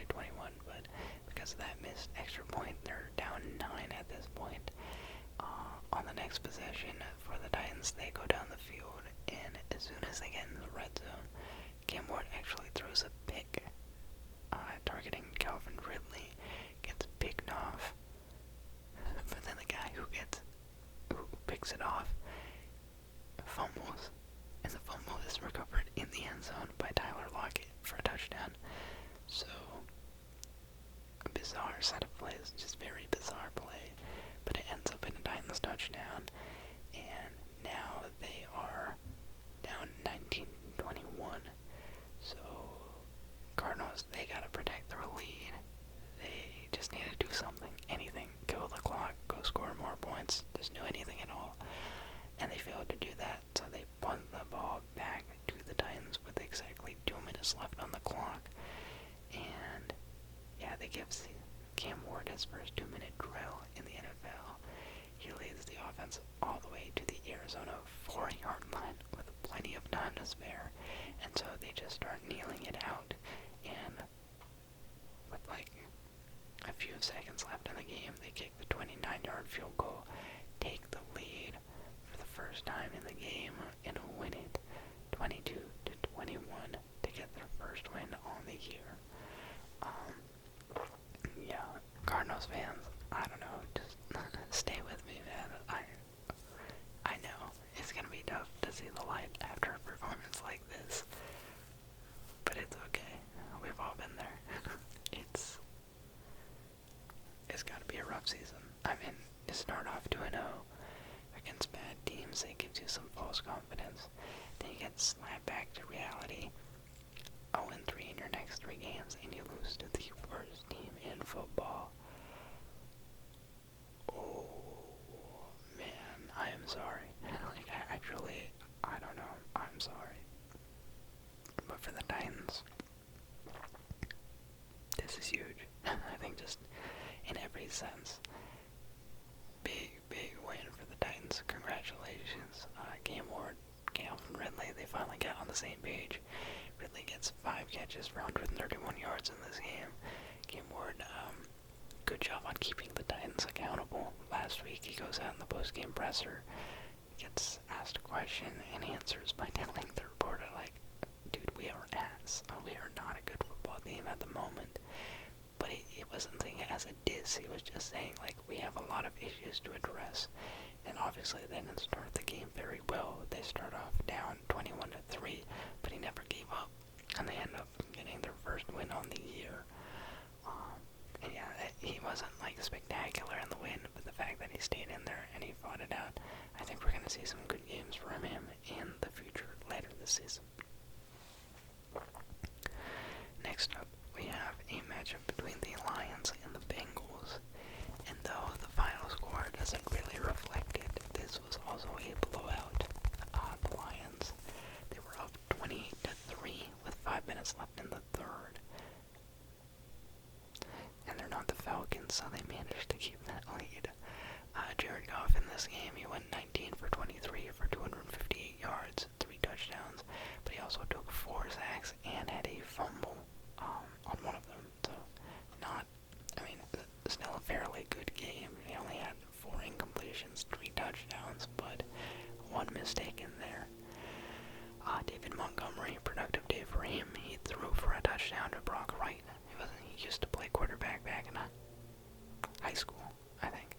S1: but because of that missed extra point, they're down 9 at this point. On the next possession for the Titans, they go down the field, and as soon as they get in the red zone, Cam Ward actually throws a pick, targeting Calvin Ridley, gets picked off, but then the guy who picks it off fumbles, and the fumble is recovered in the end zone by Tyler Lockett for a touchdown. So, a bizarre set of plays, just very bizarre play, but it ends up in a Titans touchdown, and now they are down 19-21. So, Cardinals, they gotta protect their lead. They just need to do something, anything, kill the clock, go score more points, just do anything at all. And they failed to do that, so they punt the ball back to the Titans with exactly 2 minutes left on the clock. And yeah, they give Cam Ward his first 2-minute drill in the NFL. He leads the offense all the way to the Arizona 4-yard line with plenty of time to spare. And so they just start kneeling it out. And with like a few seconds left in the game, they kick the 29-yard field goal, take the lead for the first time in the game, and win it 22-21 to get their first win on the year. Yeah, Cardinals fans, I don't know, just stay with me, man. I know it's gonna be tough to see the light after a performance like this, but it's okay. We've all been there. It's gotta be a rough season. I mean, to start off 2-0 against bad teams, it gives you some false confidence. Then you get slapped back to reality. 0-3 in your next 3 games, and you lose to the worst team in football. Oh, man, I am sorry. Like, I don't know. I'm sorry. But for the Titans, this is huge. I think just in every sense. Big win for the Titans. Congratulations. Cam Ward, Calvin Ridley, they finally got on the same page. Ridley gets 5 catches for 131 yards in this game. Cam Ward, good job on keeping the Titans accountable. last week, he goes out in the post-game presser, gets asked a question, and answers by telling the reporter, like, dude, we are ass. We are not a good football team at the moment. But he wasn't saying it as a diss. He was just saying, like, we have a lot of issues to address. And obviously they didn't start the game very well. They start off down 21-3, but he never gave up. And they end up getting their first win on the year. And yeah, he wasn't, like, spectacular in the win, but the fact that he stayed in there and he fought it out, I think we're going to see some good games from him in the future later this season. Next up, we have a matchup between the Lions and the Bengals. And though the final score doesn't really reflect it, this was also a blowout. The Lions, they were up 28-3 with 5 minutes left in the third. And they're not the Falcons, so they managed to keep that lead. Jared Goff in this game, he went 19 for 23 for 258 yards, 3 touchdowns, but he also took 4 sacks and had a fumble on one of them. So, still a fairly good game. He only had 4 incompletions, 3 touchdowns, but 1 mistake in there. David Montgomery, productive day for him. He threw for a touchdown to Brock Wright. He used to play quarterback back in high school, I think.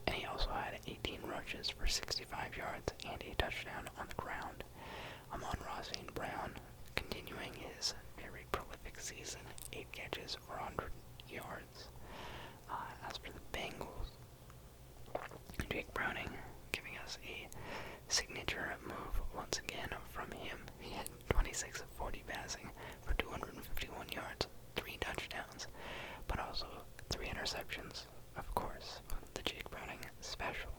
S1: And he also had 18 rushes for 65 yards and a touchdown on the ground. Amon-Ra St. Brown continuing his very prolific season, 8 catches for 100 yards. As for the Bengals, Jake Browning giving us a signature move once again from him. He had 26 of 40 passing for 251 yards, 3 touchdowns, but also 3 interceptions, of course, the Jake Browning special.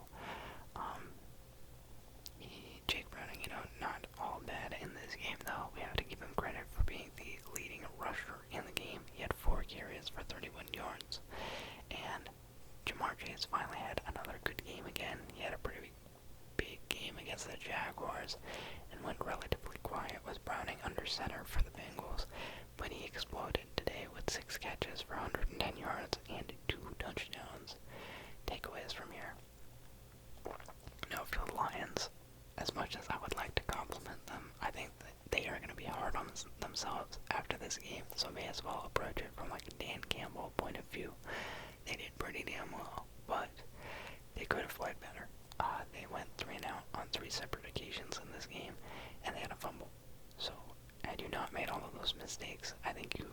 S1: Jake Browning, not all bad in this game, though. We have to give him credit for being the leading rusher in the game. He had 4 carries for 31 yards. And Jamar Chase finally had another good game again. He had a pretty big game against the Jaguars and went relatively quiet with Browning under center for the Bengals, but he exploded today with 6 catches for 110 yards and 2 touchdowns. Takeaways from here. Now for the Lions, as much as I would like to compliment them, I think that they are going to be hard on themselves after this game, so may as well approach it from like a Dan Campbell point of view. They did pretty damn well, but they could have played better. They went 3 and out on 3 separate occasions in this game, and they had a fumble. So, had you not made all of those mistakes, I think you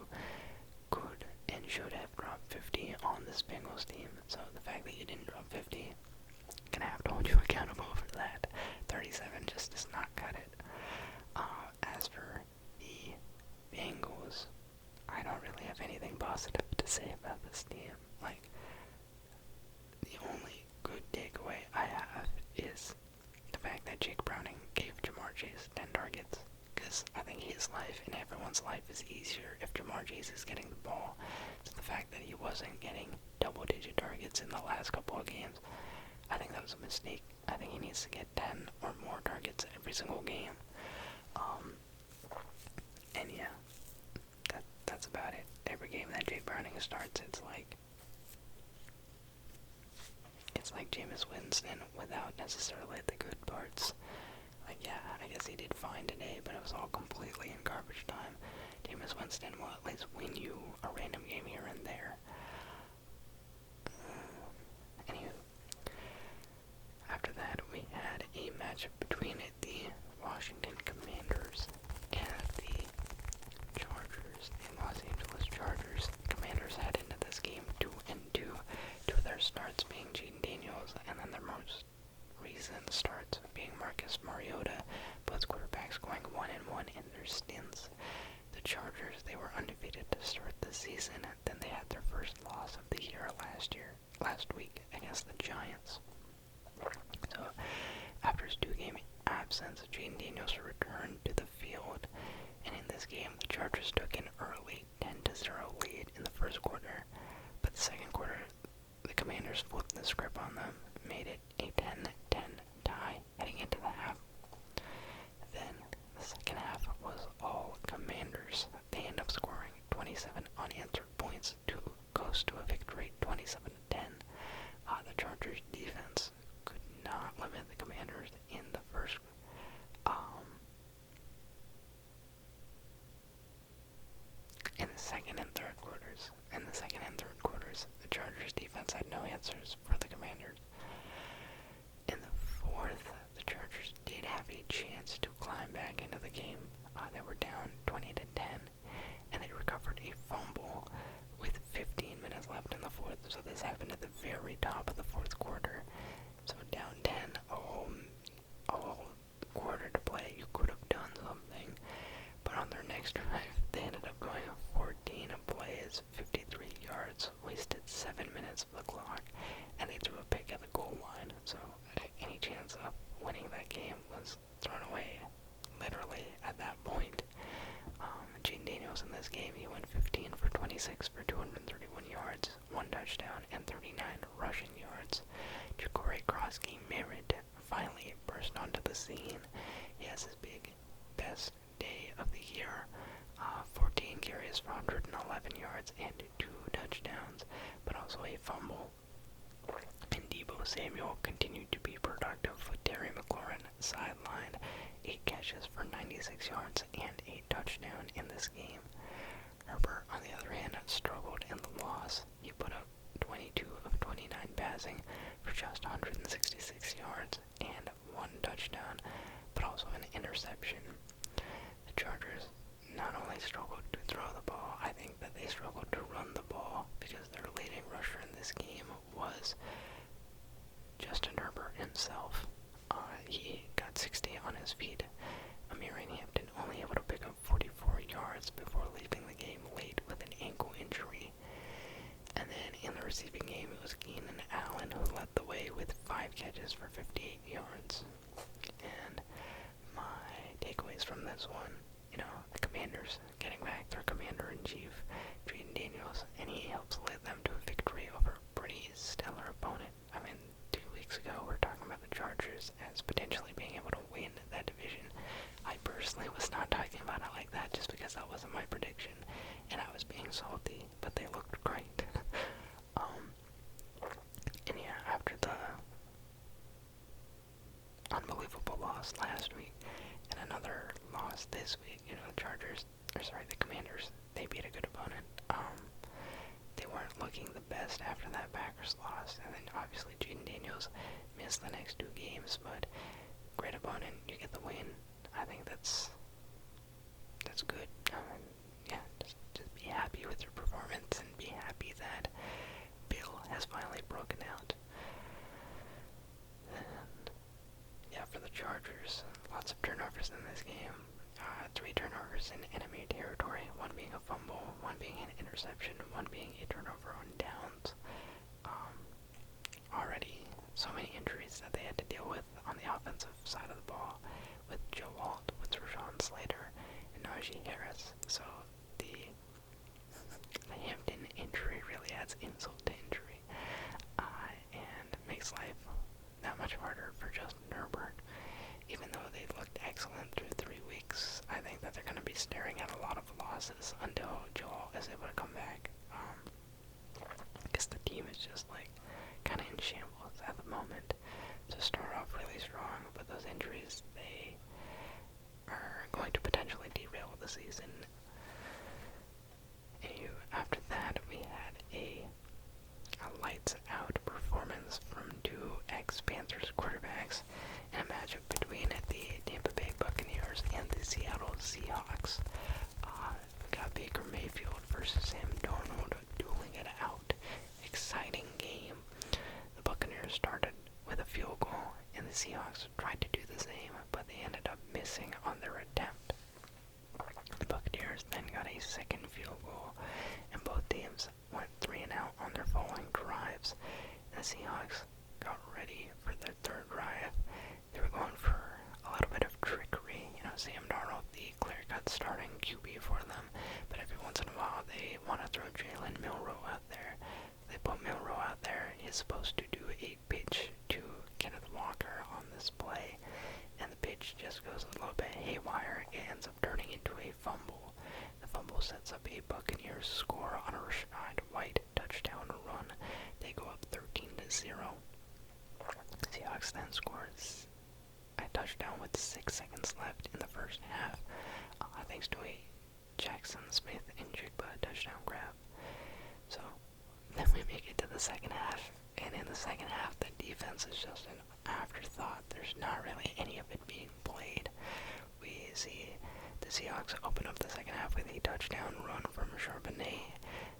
S1: could and should have dropped 50 on this Bengals team. So the fact that you didn't drop 50, gonna have to hold you accountable for that. 37 just does not cut it. As for the Bengals, I don't really have anything positive to say about this team. Like, the only good takeaway I have is the fact that Jake Browning gave Jamar Chase 10 targets. Because I think his life and everyone's life is easier if Jamar Chase is getting the ball. So the fact that he wasn't getting double-digit targets in the last couple of games, I think that was a mistake. I think he needs to get 10 or more targets every single game. And yeah, that's about it. Every game that Jake Browning starts, it's like Jameis Winston without necessarily the good parts. Like, yeah, I guess he did fine today, but it was all completely in garbage time. Jameis Winston will at least win you a random game here and there. Anywho, after that, we had a matchup between the Washington Commanders and the Chargers. The Los Angeles Chargers. Commanders head into this game 2-2. 2 of their starts being Jaden Daniels, and then their most recent starts being Marcus Mariota. Both quarterbacks going 1-1 in their stints. The Chargers, they were undefeated to start the season. Then they had their first loss of the year last week against the Giants. So, after his 2-game absence, Jaden Daniels returned to the field, and in this game, the Chargers took an early 10-0 lead in the first quarter, but the second quarter, the Commanders flipped the script on them, made it a 10-10 tie heading into the half. Then, the second half was all Commanders. They end up scoring 27 unanswered points to coast to a victory, 27-10. yards, wasted 7 minutes of the clock, and they threw a pick at the goal line. So any chance of winning that game was thrown away, literally, at that point. Gene Daniels in this game, he went 15 for 26 for 231 yards, 1 touchdown, and 39 rushing yards. Ja'Cory Cross-Merritt finally burst onto the scene. He has his best day of the year. 14 carries for 111 yards and 2 touchdowns, but also a fumble. And Deebo Samuel continued to be productive with Terry McLaurin sidelined. 8 catches for 96 yards and a touchdown in this game. Herbert, on the other hand, struggled in the loss. He put up 22 of 29 passing for just 166 yards and 1 touchdown, but also an interception. The Chargers not only struggled to throw the ball, I think that they struggled to run the ball because their leading rusher in this game was Justin Herbert himself. He got 60 on his feet. Amir Hampton only able to pick up 44 yards before leaving the game late with an ankle injury. And then in the receiving game, it was Keenan Allen who led the way with 5 catches for 58 yards. And my takeaways from this one, the Commanders getting back their commander-in-chief, Jaden Daniels, and he helps lead them to a victory over a pretty stellar opponent. I mean, 2 weeks ago, we were talking about the Chargers as potentially being able to win that division. I personally was not talking about it like that just because that wasn't my prediction, and I was being salty, but they looked great. And yeah, after the unbelievable loss last week, and another loss this week, the Commanders, they beat a good opponent. They weren't looking the best after that Packers loss, and then obviously Jaden Daniels missed the next 2 games, but great opponent, you get the win. I think that's good. Just be happy with your performance and be happy that Bill has finally broken out. And yeah, for the Chargers, lots of turnovers in this game. 3 turnovers in enemy territory, 1 being a fumble, 1 being an interception, 1 being a turnover on downs. Already so many injuries that they had to deal with on the offensive side of the ball with Joe Alt, with Rashawn Slater, and Najee Harris. So the Hampton injury really adds insult to injury, and makes life that much harder for Justin Herbert. Even though they looked excellent through 3 weeks, I think that they're going to be staring at a lot of losses until Joel is able to come back. Because the team is just kind of in shambles at the moment. To start off really strong, but those injuries, they are going to potentially derail the season. Anywho, after that, we had a lights-out performance from 2 ex-Panthers quarterbacks in a matchup between the Tampa Bay Buccaneers and the Seattle Seahawks. We got Baker Mayfield versus Sam Darnold dueling it out. Exciting game. The Buccaneers started with a field goal, and the Seahawks tried to do the same, but they ended up missing on their attempt. The Buccaneers then got a second field goal, and both teams went 3 and out on their following drives. And the Seahawks got ready for their 3rd drive. They were going for a little bit of trickery. Sam Darnold, the clear-cut starting QB for them, but every once in a while they want to throw Jalen Milroe out there. They put Milroe out there. He's supposed to do a pitch to Kenneth Walker on this play, and the pitch just goes a little bit haywire. It ends up turning into a fumble. The fumble sets up a Buccaneers score on a Rachaad White touchdown run. They go up 13-0. Seahawks then scores a touchdown with 6 seconds left in the first half, thanks to a Jackson Smith and Jigba touchdown grab. So then we make it to the second half, and in the second half, the defense is just an afterthought. There's not really any of it being played. We see the Seahawks open up the second half with a touchdown run from Charbonnet.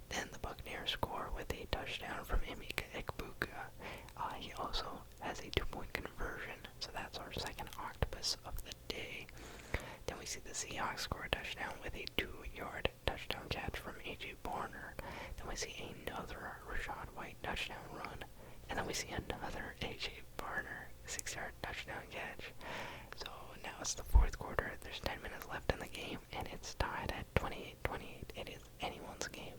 S1: Then the Buccaneers score with a touchdown from Emeka Egbuka. He also has a 2-point conversion, so that's our second octopus of the day. Then we see the Seahawks score a touchdown with a 2-yard touchdown catch from A.J. Barner. Then we see another Rashad White touchdown run, and then we see another A.J. Barner 6-yard touchdown catch. So now it's the fourth quarter, there's 10 minutes left in the game, and it's tied at 28-28. It is anyone's game.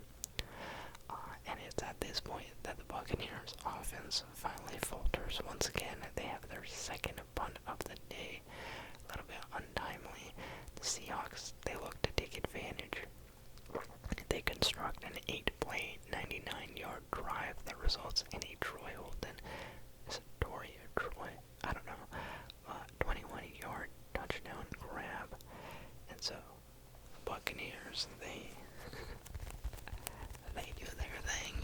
S1: And it's at this point that the Buccaneers offense finally falters once again. They have their second punt of the day, a little bit untimely. The Seahawks, they look to take advantage. They construct an 8-play, 99-yard drive that results in a Troy Holden, is it Troy? I don't know, 21-yard touchdown grab. And so, the Buccaneers, they do their thing,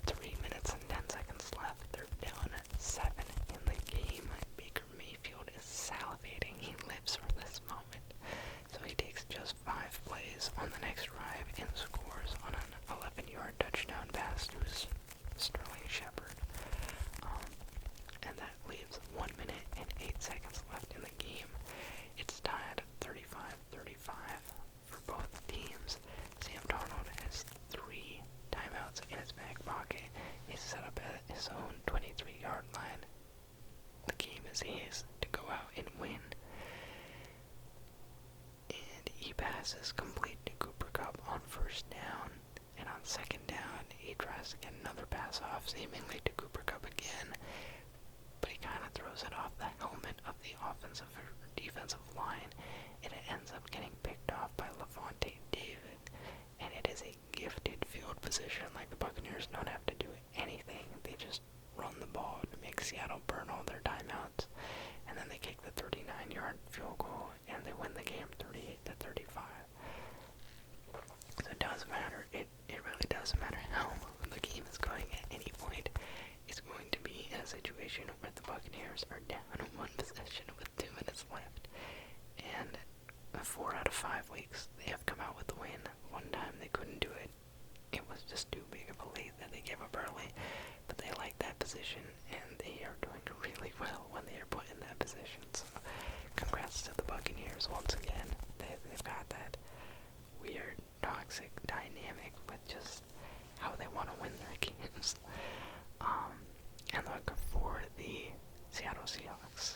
S1: 3 minutes and 10 seconds left. They're down 7 in the game. Baker Mayfield is salivating. He lives for this moment. So he takes just 5 plays on the next drive and scores on an 11-yard touchdown pass to Sterling Shepard. And that leaves 1 minute and 8 seconds left in the game. It's tied 35-35 for both teams. Sam Darnold has 3 timeouts in his back pocket. He's set up at his own 23-yard line. The game is his to go out and win. And he passes complete to Cooper Kupp on first down. And on second down, he tries to get another pass off, seemingly to Cooper Kupp again. But he kind of throws it off the helmet of the offensive or defensive line, and it ends up getting picked off by Levante David. And it is a gifted field position. Like, the Buccaneers don't have to do anything. They just run the ball to make Seattle burn all their timeouts. And then they kick the 39-yard field goal, and they win the game 38-35. So it doesn't matter. It really doesn't matter how the game is going at any point. It's going to be in a situation where the Buccaneers are down 1 possession with 2 minutes left. And 4 out of 5 weeks, they have come out with the win. One time they couldn't do it. It was just too big of a lead that they gave up early. But they like that position, and they are doing really well when they are put in that position. So congrats to the Buccaneers once again. They've got that weird, toxic dynamic with just how they want to win their games. And look, for the Seattle Seahawks,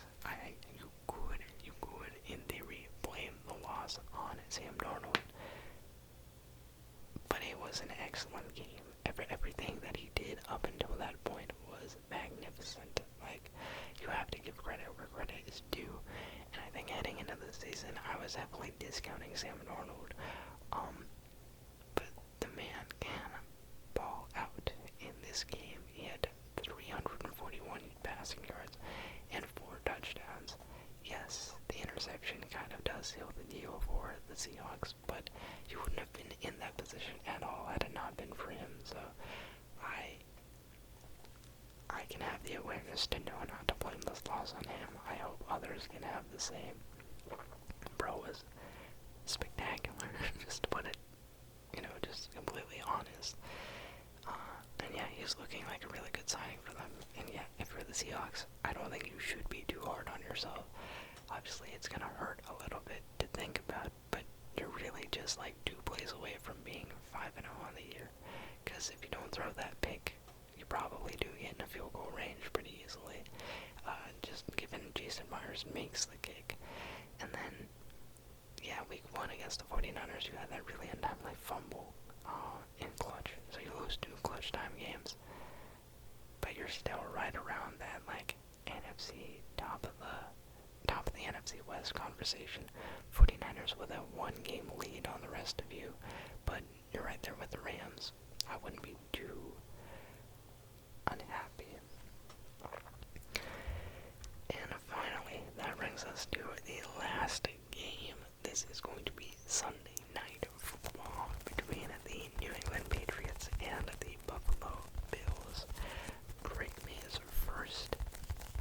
S1: you could, in theory, blame the loss on Sam Darnold. But it was an excellent game. Everything that he did up until that point was magnificent. Like, you have to give credit where credit is due. And I think heading into the season, I was heavily discounting Sam Darnold. But the man can ball out in this game. He had 341 passing yards and 4 touchdowns. Yes, the interception kind of does seal the deal for the Seahawks, but he wouldn't have been in that position at all had it not been for him. So I can have the awareness to know not to blame this loss on him. I hope others can have the same. Bro was spectacular, just to put it, just completely honest. And yeah, he's looking like a really good signing for them. And yeah, if you're the Seahawks, I don't think you should be too hard on yourself. Obviously, it's going to hurt a little bit to think about, but you're really just like 2 plays away from being 5-0 on the year. Because if you don't throw that pick, you probably do get in a field goal range pretty easily. Just given Jason Myers makes the kick. And then, yeah, week 1 against the 49ers, you had that really untimely fumble in clutch. So you lose 2 clutch time games. But you're still right around that, like, NFC, top of the NFC West conversation. 49ers with a 1-game lead on the rest of you. But you're right there with the Rams. I wouldn't be too unhappy. And finally, that brings us to the last game. This is going to be Sunday night football between the New England Patriots and the Buffalo Bills. Drake May's first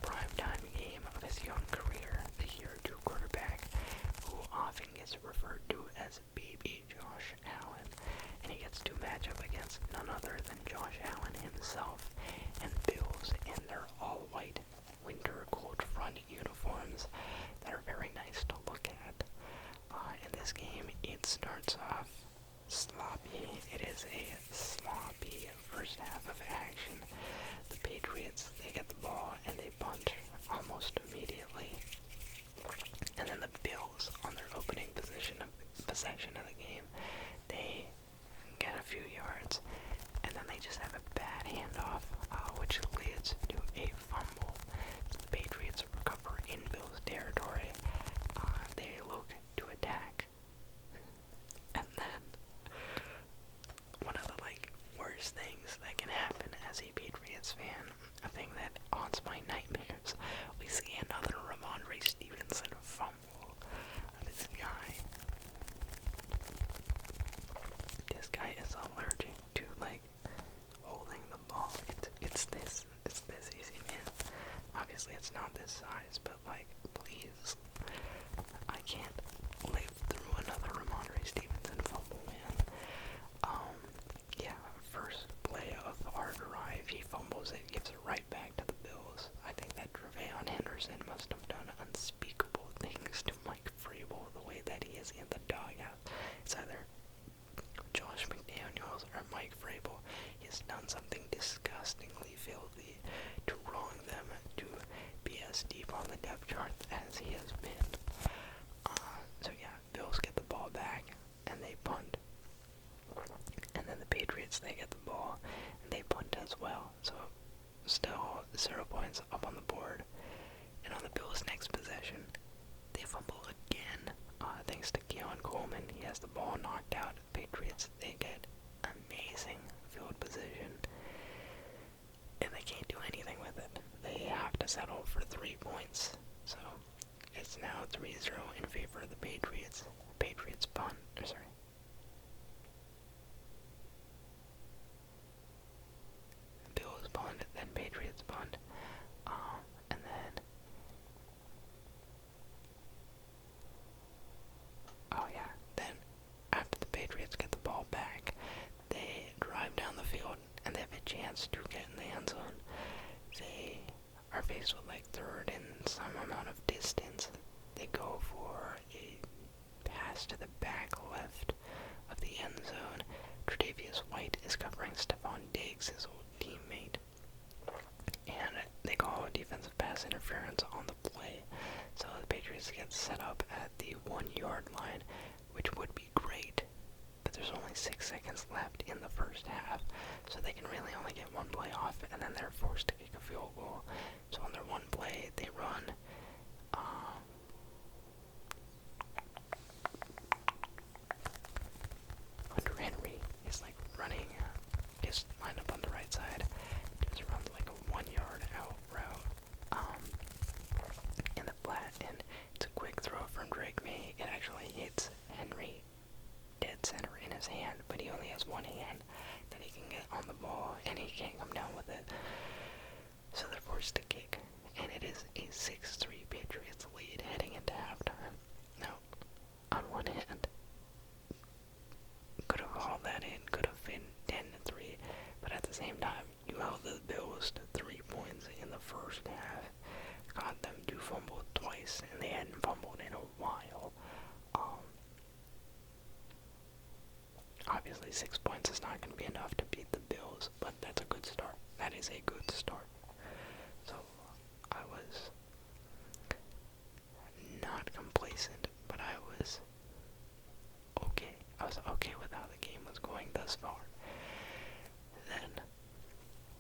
S1: primetime game of his young career, the Year 2 quarterback, who often gets referred to as Baby Josh Allen. And he gets to match up against worst things that can happen as a Patriots fan, a thing that haunts my nightmares. We see another Ramondre Stevenson fumble. This guy is allergic to, like, holding the ball. It's this easy, man. Obviously, it's not this size, but, like, please. I can't live through another Ramondre Stevenson fumble, man. Yeah, first play of our drive, he fumbles it, gives it right back to the Bills. I think that Tre'Veon Henderson must have done unspeakable things to Mike Vrabel, the way that he is in the dugout. It's either Josh McDaniels or Mike Vrabel. He's done something disgustingly filthy to wrong them to be as deep on the depth chart as he has been. So yeah, Bills get the ball back and they punt. And then the Patriots, they get the ball and they punt as well. So still 0 points up on the board. And on the Bills' next possession, they fumble again. Thanks to Keon Coleman, he has the ball knocked out. Patriots, they get amazing field position. And they can't do anything with it. They have to settle for 3 points. So it's now 3-0 in favor of the Patriots. Patriots punt. Bills punt, then Patriots punt. And then... Oh yeah, then after the Patriots get the ball back, they drive down the field and they have a chance to get in the end zone. They are faced with like third and some amount of distance. They go for a pass to the back left of the end zone. Tre'Davious White is covering Stephon Diggs, his old teammate. And they call a defensive pass interference on the play. So the Patriots get set up at the 1 yard line, which would be great. But there's only 6 seconds left in the first half. So they can really only get one play off, and then they're forced to kick a field goal. So on their one play, they run Hunter Henry is like running, just lined up on the right side, just runs like a 1 yard out route in the flat, and it's a quick throw from Drake May. It actually hits Henry dead center in his hand, but he only has one hand that he can get on the ball, and he can't come down with it. So they're forced to kick, and it is a 6-3 Patriots lead heading into halftime. Now, on one hand, could have hauled that in, could have been 10-3, but at the same time, you held the Bills to 3 points in the first half, got them to fumble twice, and they hadn't fumbled in a while. Obviously 6 points is not going to be enough to beat the Bills, but that's a good start. That is a good start. So, I was not complacent, but I was okay. I was okay with how the game was going thus far. Then,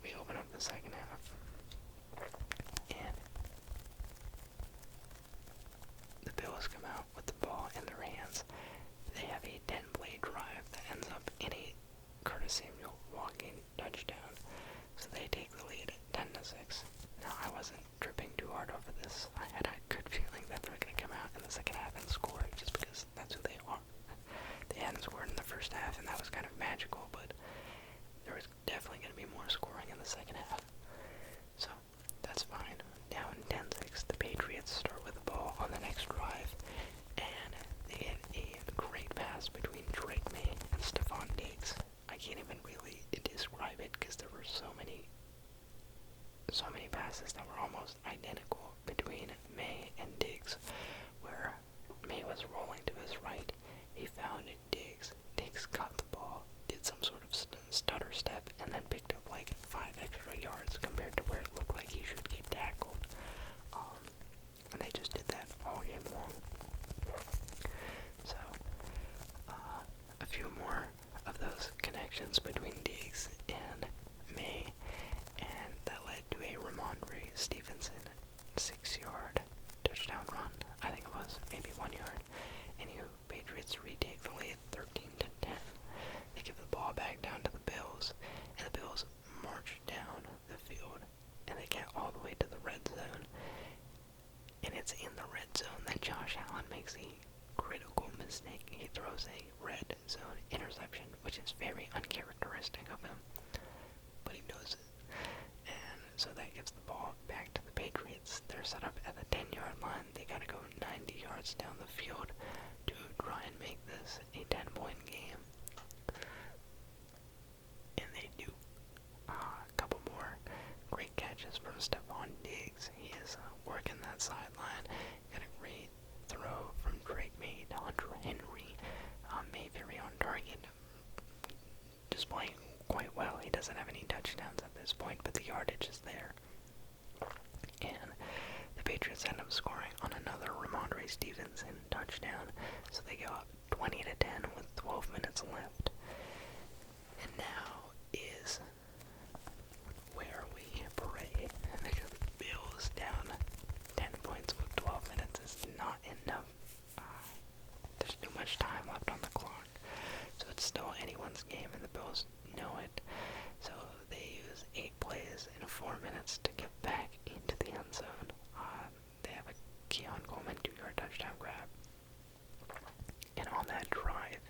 S1: we open up the second half, and the Bills come out with the ball in their hands. They have a 10-play drive that ends up in a Curtis Samuel walking touchdown. So they take the lead 10-6. Now, I wasn't tripping too hard over this. I had a good feeling that they were going to come out in the second half and score, just because that's who they are. They hadn't scored in the first half, and that was kind of magical, but there was definitely going to be more scoring in the second half. So, that's fine. Down 10-6, the Patriots start with the ball on the next drive, and they get a great pass between Drake May and Stephon Diggs. I can't even really describe it because there were so many passes that were almost identical between May and Diggs, where May was rolling to his right. He found Diggs. Diggs caught the ball, did some sort of stutter step, and then picked up like 5 extra yards compared to where it looked like he should get tackled. And they just did that all game long. So, a few more of those connections between Diggs and May, and that led to a Ramondre Stevenson 6-yard touchdown run. I think it was maybe 1 yard. And you Patriots retake the lead 13-10. They give the ball back down to the Bills. field, and they get all the way to the red zone, and it's in the red zone that Josh Allen makes a critical mistake. He throws a red zone interception, which is very uncharacteristic of him, but he knows it. And so that gives the ball back to the Patriots. They're set up at the 10-yard line. They gotta go 90 yards down the field to try and make this a 10-point game. And they do. A couple more great catches from Stephon Diggs. He is working that sideline. Got a great throw from Drake May to Hunter Henry. May very on target. Displaying quite well. He doesn't have any touchdowns at this point, but the yardage is there. And the Patriots end up scoring on another Ramondre Stevenson touchdown, so they go up 20-10 with 12 minutes left. And now is where we pray, because the Bills down 10 points with 12 minutes is not enough. There's too much time left on the clock, so it's still anyone's game, and the Bills know it. So they use 8 plays in 4 minutes to get back into the end zone. They have a Keon Coleman 2-yard touchdown grab. And on that drive,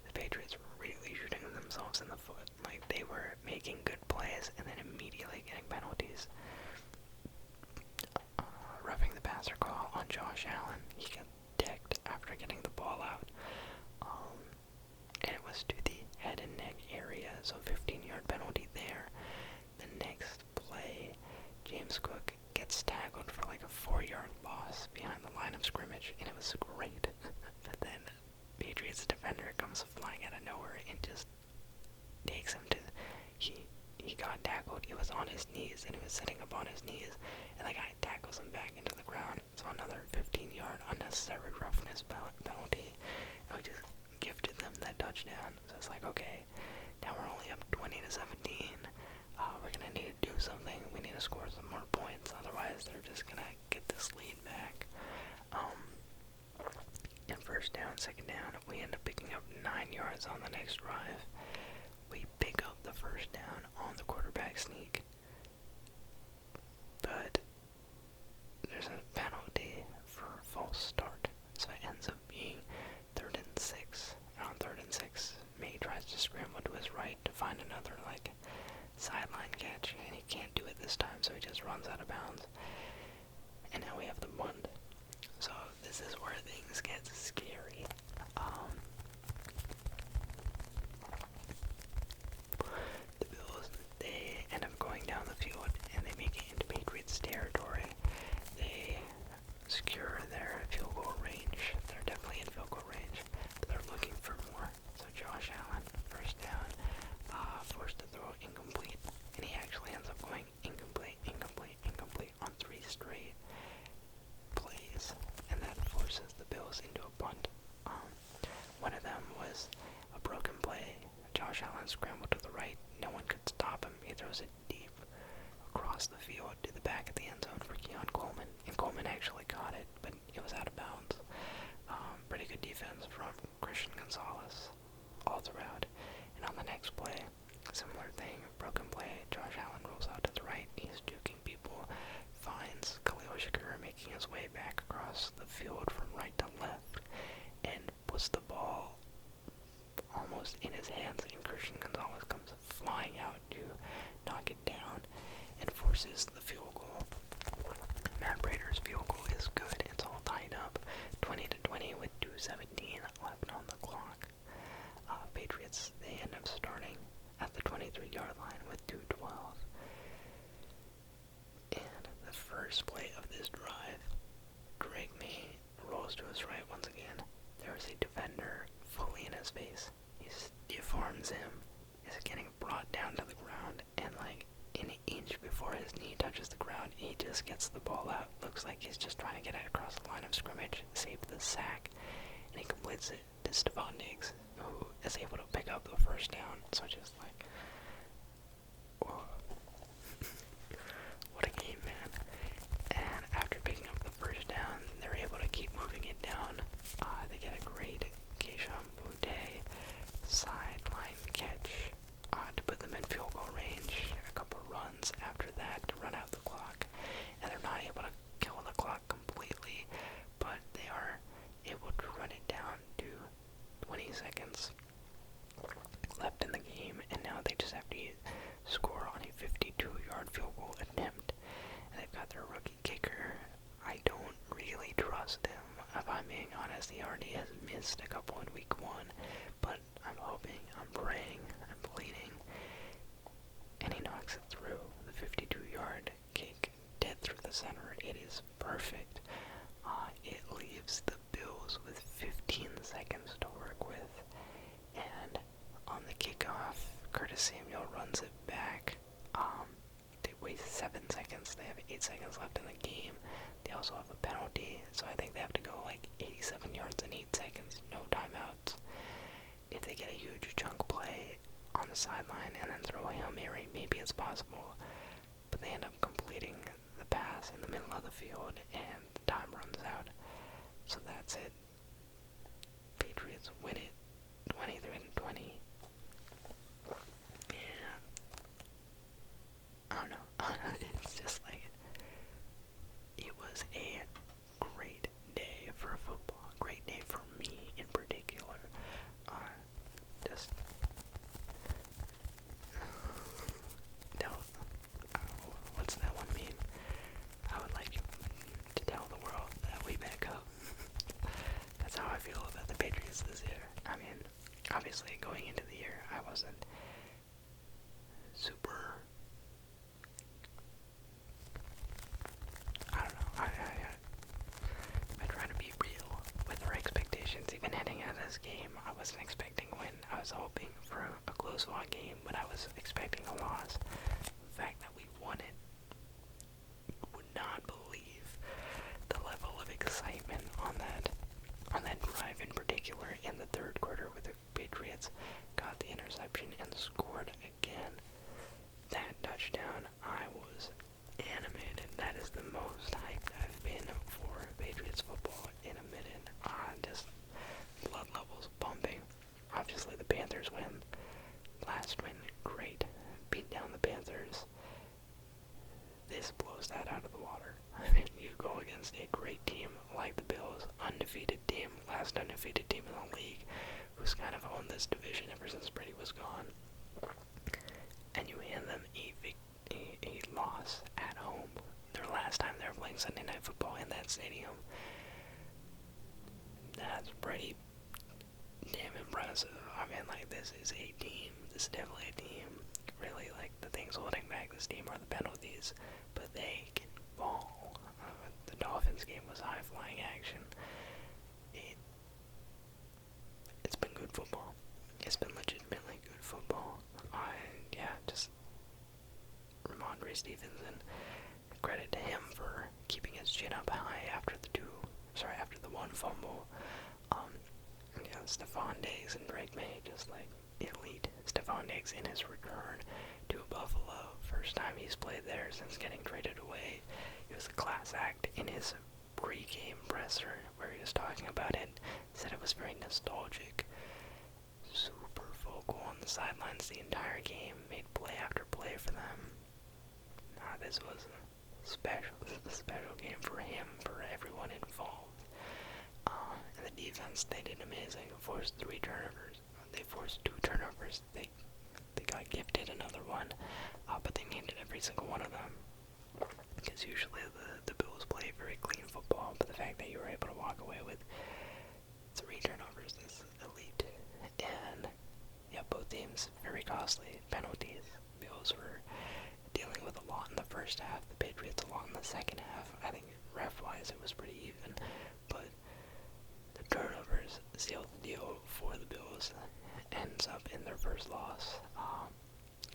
S1: the Patriots were really shooting themselves in the foot. Like, they were making good plays and then immediately getting penalties. Roughing the passer call on Josh Allen. He got decked after getting the ball out. And it was to the head and neck area, so 15-yard penalty there. The next play, James Cook gets tackled for like a 4-yard loss behind the line of scrimmage, and it was great. But then Patriots defender comes flying out of nowhere and just takes him to, he got tackled, he was on his knees, and he was sitting up on his knees, and the guy tackles him back into the ground. So another 15-yard unnecessary roughness penalty, and we just gifted them that touchdown. So it's like, okay, now we're only up 20-17. We're gonna need to do something. We need to score some more points, otherwise they're just gonna get this lead back. And first down, second down, we end up picking up 9 yards on the next drive. We pick up the first down on the quarterback sneak, but there's a penalty for a false start, so it ends up being 3rd and 6. And on 3rd and 6, May tries to scramble to his right to find another sideline catch, and he can't do it this time, so he just runs out of bounds. And now we have the bunt. So this is where things get scary. The Bills, they end up going down the field, and they make it into Patriots territory. They secure their field goal range. They're definitely in field goal range, but they're looking for more. So Josh Allen, first down, forced to throw incomplete, and he actually ends up going incomplete on 3 straight plays, and that forces the Bills into a bunt. One of them was a broken play. Josh Allen scrambled to the right, no one could stop him. He throws it deep across the field to the back of the end zone for Keon Coleman, and Coleman actually caught it, but it was out of bounds. Pretty good defense from Christian Gonzalez all throughout. And on the next play, similar thing, broken play, Josh Allen rolls out to the right, he's duking people, finds Khalil Shakir making his way back across the field from right to left, and puts the ball almost in his hands, and Christian Gonzalez comes flying out to knock it down and forces the field goal. Matt Prater's field goal is good. It's all tied up, 20-20 with 2:17 left on the clock. Patriots, they end up starting at the 23-yard line with 2:12. And the first play of this drive, Drake May rolls to his right once again. There is a defender fully in his face. He stiff arms him, is getting brought down to the ground, and like an inch before his knee touches the ground, he just gets the ball out. Looks like he's just trying to get it across the line of scrimmage, save the sack, and he completes it to Stephon Diggs, who is able to pick up the first down. So just like, whoa. What a game, man. And after picking up the first down, they're able to keep moving it down. They get a great Keishon Boutte sideline catch to put them in field goal range. A couple runs after that. if I'm being honest. He already has missed a couple in week 1, but I'm hoping, I'm praying, I'm pleading, and he knocks it through. The 52-yard kick dead through the center. It is perfect. It leaves the Bills with 15 seconds to work with, and on the kickoff, Curtis Samuel runs it back. They waste 7 seconds. They have 8 seconds left in the game. They also have a penalty, so I think they have to go like 87 yards in 8 seconds, no timeouts. If they get a huge chunk play on the sideline and then throw a Hail Mary, maybe it's possible. But they end up completing the pass in the middle of the field, and the time runs out. So that's it. Patriots win it 23-20. Yeah. I don't know. It's just like, it was a great day for football. Great day for me in particular. Just what's that one meme? I would like to tell the world that we back up. That's how I feel about the Patriots this year. I mean, obviously going into the year, I wasn't super, I don't know, I try to be real with our expectations. Even heading out of this game, I wasn't expecting a win. I was hoping for a close-fought game, but I was expecting a loss. The fact that we won it, would not believe the level of excitement on that drive in particular in the third quarter, where the Patriots got the interception and scored again. That touchdown, I was animated. That is the most hyped I've been for Patriots football in a minute. Just blood levels pumping. Obviously the Panthers win. Last win, great. Beat down the Panthers. This blows that out of the water. I mean, you go against a great team like the Bills, undefeated team, last undefeated team in the league, who's kind of owned this division ever since Brady was gone, and you hand them a loss at home. Their last time they were playing Sunday Night Football in that stadium. That's pretty damn impressive. I mean, like, this is a team. This is definitely a team. Really, like, the things holding back this team are the penalties, but they can ball. The Dolphins game was high-flying action. It's been good football. It's been legitimately good football. Just Ramondre Stevenson, credit to him for keeping his chin up high after the one fumble. Stephon Diggs and Drake May, just like elite. Stephon Diggs in his return to Buffalo, first time he's played there since getting traded away. It was a class act in his pre-game presser where he was talking about it, said it was very nostalgic. Super vocal on the sidelines the entire game, made play after play for them. This was special. This is a special game for him, for everyone involved. And the defense, they did amazing. Forced 3 turnovers. They forced 2 turnovers. They got gifted another one, but they needed every single one of them. Because usually the Bills play very clean football, but the fact that you were able to walk away with 3 turnovers is elite. And yeah, both teams very costly penalties. Bills were dealing with a lot in the first half. The Patriots a lot in the second half. I think ref-wise it was pretty even, but the turnovers sealed the deal for the Bills. Ends up in their first loss.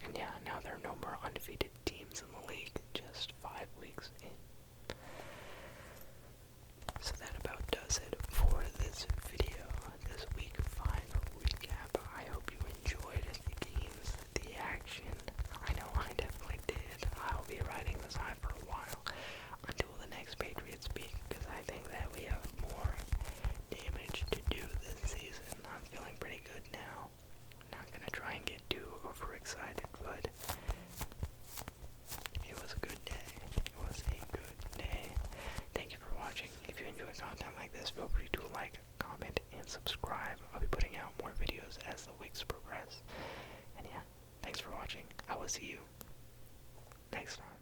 S1: And yeah, now there are no more undefeated teams in the league, just 5 weeks in. So that about does it for this video, this week 5 recap. I hope you enjoyed the games, the action. I know I definitely did. I'll be riding this high for a while until the next Patriots beat, because I think that we have more damage to do this season. I'm feeling pretty good now. Not gonna try and get too overexcited, but it was a good day. It was a good day. Thank you for watching. If you enjoy content like this, feel free to like, comment, and subscribe. I'll be putting out more videos as the weeks progress. And yeah, thanks for watching. I will see you next time.